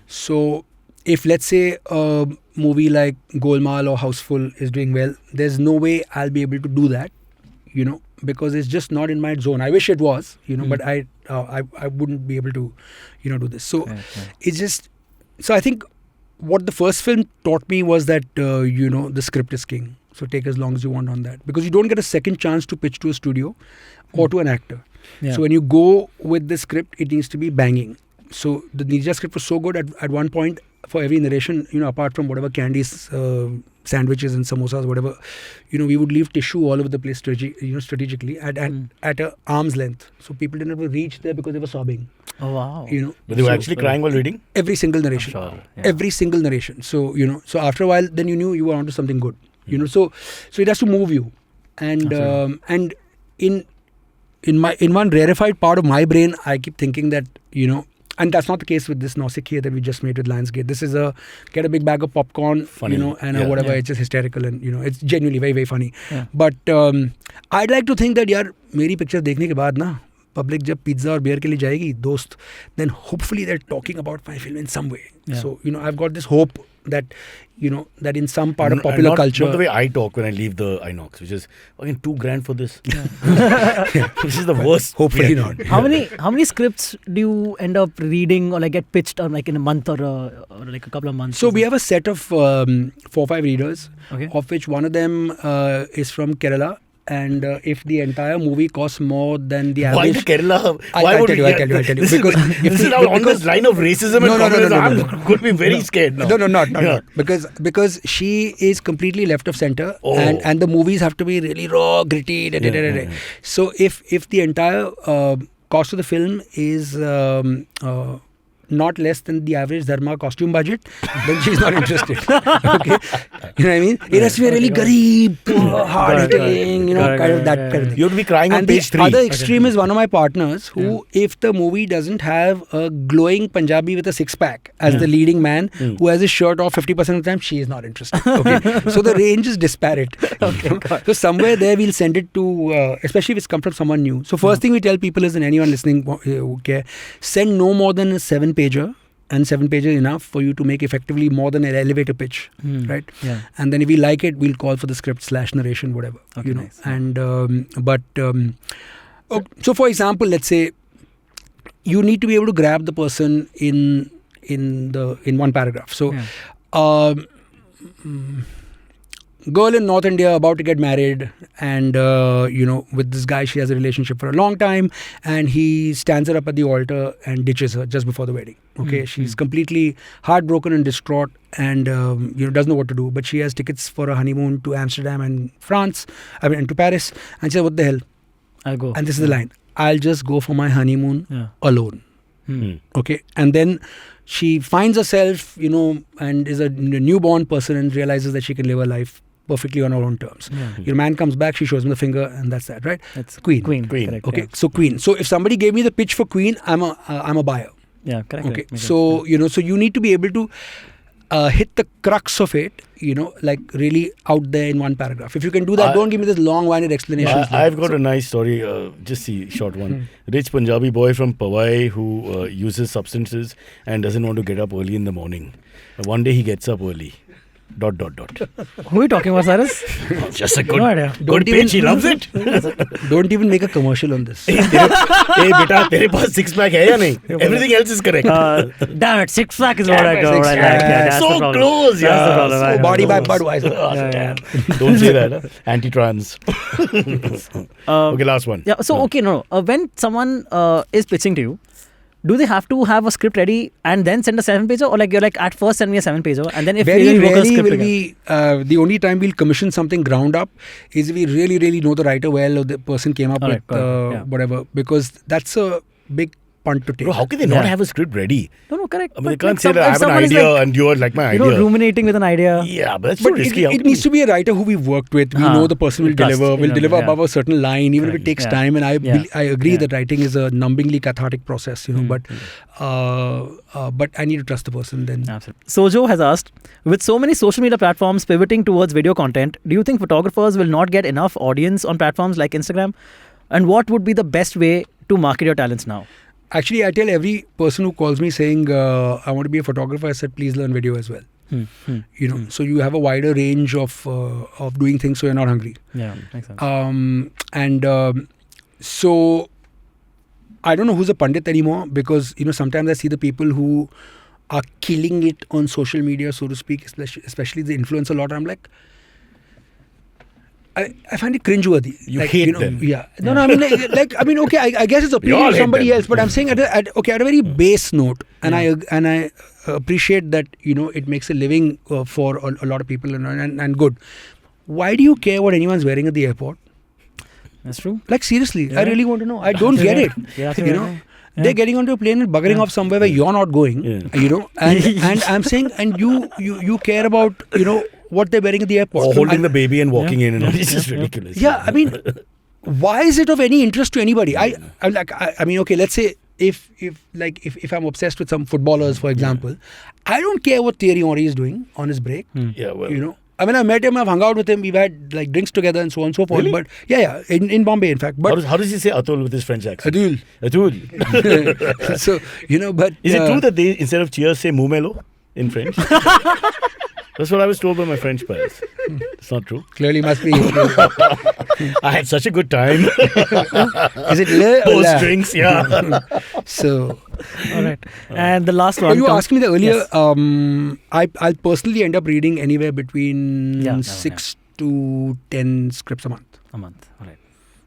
So if let's say a movie like Golmaal or Houseful is doing well, there's no way I'll be able to do that, because it's just not in my zone. I wish it was, but I wouldn't be able to, do this. So it's just, so I think what the first film taught me was that, the script is king. So take as long as you want on that, because you don't get a second chance to pitch to a studio or to an actor. Yeah. So when you go with the script, it needs to be banging. So the Ninja script was so good at one point, for every narration, apart from whatever Candy's sandwiches and samosas, whatever, we would leave tissue all over the place, strategically at a arm's length, so people didn't have to reach there because they were sobbing. Oh wow. But they were actually crying while reading? Every single narration. Sure, yeah. Every single narration. So, so after a while, then you knew you were onto something good. So it has to move you. And in one rarefied part of my brain, I keep thinking that, and that's not the case with this Nausikh that we just made with Lionsgate. This is get a big bag of popcorn, funny. and whatever. It's just hysterical and, it's genuinely very, very funny. Yeah. But I'd like to think that, yaar, meri picture dekhne ke baad na, public जब pizza और beer के लिए जाएगी दोस्त, then hopefully they're talking about my film in some way. Yeah. So I've got this hope that that in some part of popular culture. Not the way I talk when I leave the Inox, which is again $2,000 for this. This is the worst. Hopefully not. How many scripts do you end up reading or like get pitched or like in a month or like a couple of months? So we have a set of 4 or 5 readers, Okay. of which one of them is from Kerala. And if the entire movie costs more than the Why average... the Kerala? I'll tell you. Because this is now on this line of racism and communism. I'm going to be very scared now. No, not. Because she is completely left of center, Oh. and the movies have to be really raw, gritty. So if the entire cost of the film is not less than the average Dharma costume budget, then she's not interested. Okay, you know what I mean? It has to be a really garib, hard-hitting, kind of that kind of thing. You have to be crying on And page 3. the other extreme is one of my partners who, if the movie doesn't have a glowing Punjabi with a six-pack as the leading man, who has his shirt off 50% of the time, she is not interested. Okay, so the range is disparate. So somewhere there we'll send it to, especially if it's come from someone new. So first thing we tell people is, and anyone listening who care, send no more than a 7-pager, and 7-pager enough for you to make effectively more than an elevator pitch, right? Yeah. And then if we like it, we'll call for the script / narration, whatever. Okay, nice. And so for example, let's say you need to be able to grab the person in one paragraph. So, girl in North India about to get married, and with this guy she has a relationship for a long time, and he stands her up at the altar and ditches her just before the wedding. Okay, she's completely heartbroken and distraught, and doesn't know what to do. But she has tickets for a honeymoon to Amsterdam and and to Paris, and she says, "What the hell? I'll go." And this is the line: "I'll just go for my honeymoon alone." Okay, and then she finds herself, and is a newborn person and realizes that she can live her life perfectly on her own terms. Your man comes back, she shows him the finger, and that's that, right? That's Queen. Correct, Okay, yeah. so Queen. So if somebody gave me the pitch for Queen, I'm a buyer. Yeah, correct. Okay, Makes so so you need to be able to hit the crux of it, like really out there in one paragraph. If you can do that, don't give me this long-winded explanation. I've got a nice story, just see, short one. Rich Punjabi boy from Powai who uses substances and doesn't want to get up early in the morning. One day he gets up early. ... Who are you talking about, Cyrus? Just a good, No idea. good pitch, he loves it. Don't even make a commercial on this. Hey beta, तेरे पास 6-pack है या नहीं? Everything else is correct. Damn it, 6-pack is what I go. Six-pack. That's So the problem. close, That's yeah. the problem. So body by Budweiser. Don't say that. Anti-trans. Okay, last one. Yeah. So okay, no. When someone is pitching to you, do they have to have a script ready and then send a 7-pager, or like you're like at first send me a 7-pager and then if Very we work a rarely script will together? we, the only time we'll commission something ground up is if we really, really know the writer well, or the person came up Alright, with got it, yeah. whatever, because that's a big punt to take. Bro, how can they not Yeah. have a script ready? No, correct. I mean, they But can't like say that I if have an someone is idea like, and you're like my idea. ruminating with an idea. Yeah, but that's too But risky. How it can needs you- to be a writer who we've worked with. We know the person will Trust, deliver, will deliver yeah. above a certain line, even if it takes Yeah. time. And Yeah. I agree Yeah. that writing is a numbingly cathartic process, but I need to trust the person then. Absolutely. Sojo has asked, with so many social media platforms pivoting towards video content, do you think photographers will not get enough audience on platforms like Instagram? And what would be the best way to market your talents now? Actually, I tell every person who calls me saying, I want to be a photographer, I said, please learn video as well. So you have a wider range of doing things so you're not hungry. Yeah, makes sense. So I don't know who's a Pandit anymore, because sometimes I see the people who are killing it on social media, so to speak, especially the influencer lot. I'm like, I find it cringeworthy. You hate them. Yeah. No, I mean, okay, I guess it's We all opinion of hate somebody them. else, but I'm saying at a very base note, and I appreciate that, it makes a living for a lot of people and good. Why do you care what anyone's wearing at the airport? That's true. Like, seriously, I Yeah. really want to know. I don't get it. Yeah, You know, they're getting onto a plane and buggering off somewhere where you're not going. And I'm saying, and you care about, what they're wearing at the airport. Or holding the baby and walking in and all. It's just ridiculous. Yeah, I mean, why is it of any interest to anybody? I mean, okay, let's say if I'm obsessed with some footballers, for example, I don't care what Thierry Henry is doing on his break. Yeah, well. I mean, I met him, I've hung out with him, we've had like drinks together and so on and so forth. Really? But yeah, in Bombay, in fact. But How does he say Atul with his French accent? Atul. so, but Is it true that they, instead of cheers, say mumelo in French? That's what I was told by my French pals. It's not true. clearly must be. I had such a good time. Is it le or Post la? drinks, yeah. So, All right. And the last one. you asked me the earlier. Yes. I'll personally end up reading anywhere between Yeah, 6 to 10 scripts a month, A month. All right.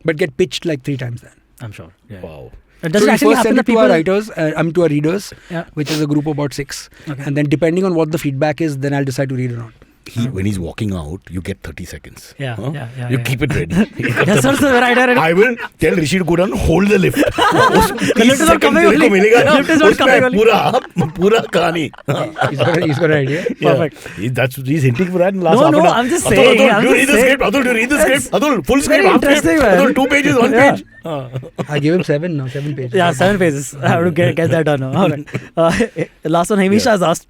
but get pitched like 3 times then. I'm sure. Yeah. Wow. Does So it we actually first happen send that it to our people... writers, to our readers, Yeah. which is a group of about 6. Okay. And then depending on what the feedback is, then I'll decide to read or not. When he's walking out, you get 30 seconds. Yeah, yeah, You yeah. keep it ready. Yes, sir, the right direction. I will tell Rishi to go down, hold the lift. The lift is not coming only. Lift is not coming only. Pura kahani. He's got an idea. Perfect. He's hinting for that in last No, half no, an hour. I'm just Atul, saying, Atul, I'm do you just read the saying. script? Atul, do you read the script? Atul, full script, very half script. interesting, man. Atul, 2 pages, 1 Yeah. page. I give him 7 now, 7 pages. Yeah, 7 pages. I have to get that done now. All right. The last one, Hamisha has asked,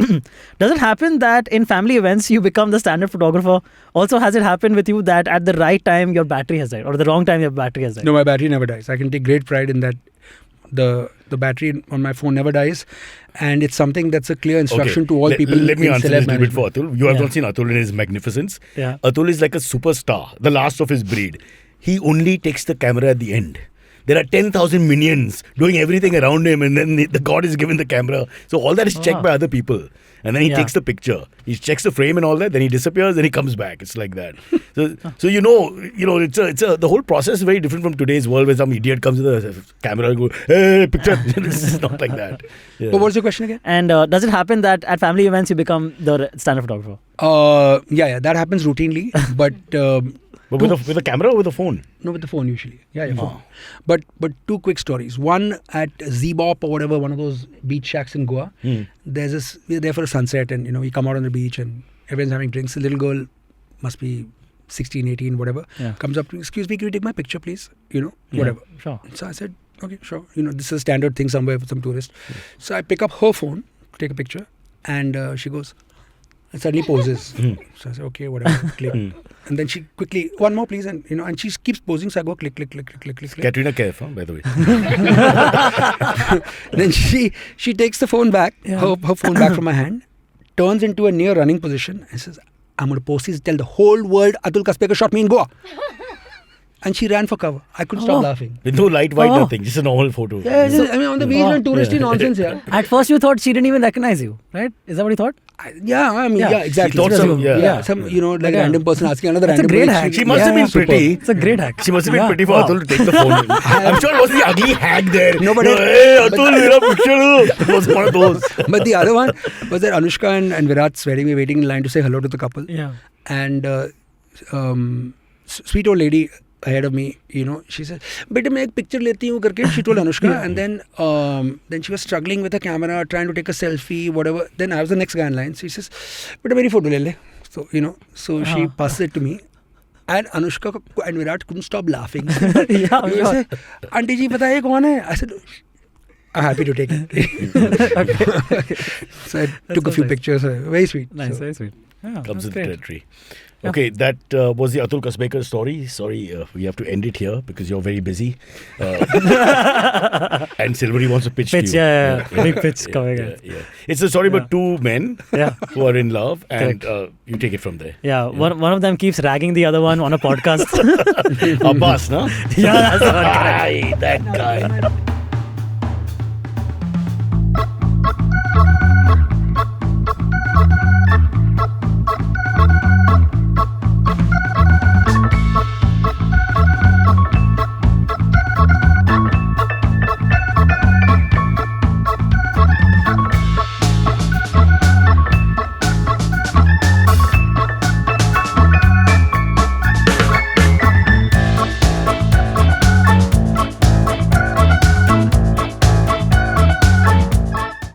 does it happen that in family events you become the standard photographer? Also, has it happened with you that at the right time your battery has died or the wrong time your battery has died? No, my battery never dies. I can take great pride in that. The battery on my phone never dies, and it's something that's a clear instruction to all people. Let me in answer celeb this a little bit management. for Atul. You have Yeah. not seen Atul in his magnificence. Yeah. Atul is like a superstar, the last of his breed. He only takes the camera at the end. There are 10,000 minions doing everything around him, and then the god is given the camera. So all that is checked by other people. And then he takes the picture. He checks the frame and all that. Then he disappears. Then he comes back. It's like that. So the whole process is very different from today's world, where some idiot comes with a camera and goes, "Hey, picture." It's not like that. Yeah. But what's your question again? And does it happen that at family events you become the standard photographer? Yeah, that happens routinely, but But with a camera or with a phone? no, with the phone usually. Yeah, phone. But 2 quick stories. One at Z-Bop or whatever, one of those beach shacks in Goa. There's this. We're there for a sunset, and we come out on the beach, and everyone's having drinks. A little girl, must be 16, 18, whatever, comes up to me. Excuse me, can you take my picture, please? Whatever. Sure. So I said, okay, sure. This is a standard thing somewhere for some tourist. So I pick up her phone to take a picture, and she goes, and suddenly poses. So I say, okay, whatever, click. And then she quickly, one more please, and and she keeps posing. So I go click, click, click, click, click, click, click. Katrina Kaif, by the way. Then she takes the phone back, her phone back from my hand, turns into a near running position, and says, "I'm going to post this, tell the whole world Atul Kasbekar shot me in Goa." And she ran for cover. I couldn't stop laughing. With no light, white, nothing. Just a normal photo. Yeah, on the beach, and touristy nonsense here. At first you thought she didn't even recognize you, right? Is that what you thought? Yeah, exactly. She thought some- some like random person asking another That's a random great person. hack. She must have been pretty. It's a great hack. She must have been Yeah. pretty for Wow. Atul to take the phone. I'm sure it was the ugly hag there. No, but hey, Atul, mera picture. It was one of those. But the other one was that Anushka and Virat's wedding. We were waiting in line to say hello to the couple. Yeah. And sweet old lady ahead of me, she said, "Beta, मैं एक picture लेती हूँ करके." She told Anushka, and then she was struggling with the camera, trying to take a selfie, whatever. Then I was the next guy in line. So she says, "Beta, मेरी photo ले ले." So so she passes it to me, and Anushka and Virat couldn't stop laughing. Yeah, They sure. say, "Auntie ji, पता है कौन है?" I said, "I'm happy to take it." So I took a few pictures. Very sweet. Nice, So, very sweet. Yeah, Comes that's with the great. territory. Okay, that was the Atul Kasbekar story. Sorry, we have to end it here because you're very busy. And Silvery wants to pitch to Pitch, you. yeah. Big pitch coming in. Yeah. It's a story about 2 men Yeah. who are in love, and you take it from there. Yeah, one of them keeps ragging the other one on a podcast. Abbas, no? Yeah, that's the one. Aye, that guy.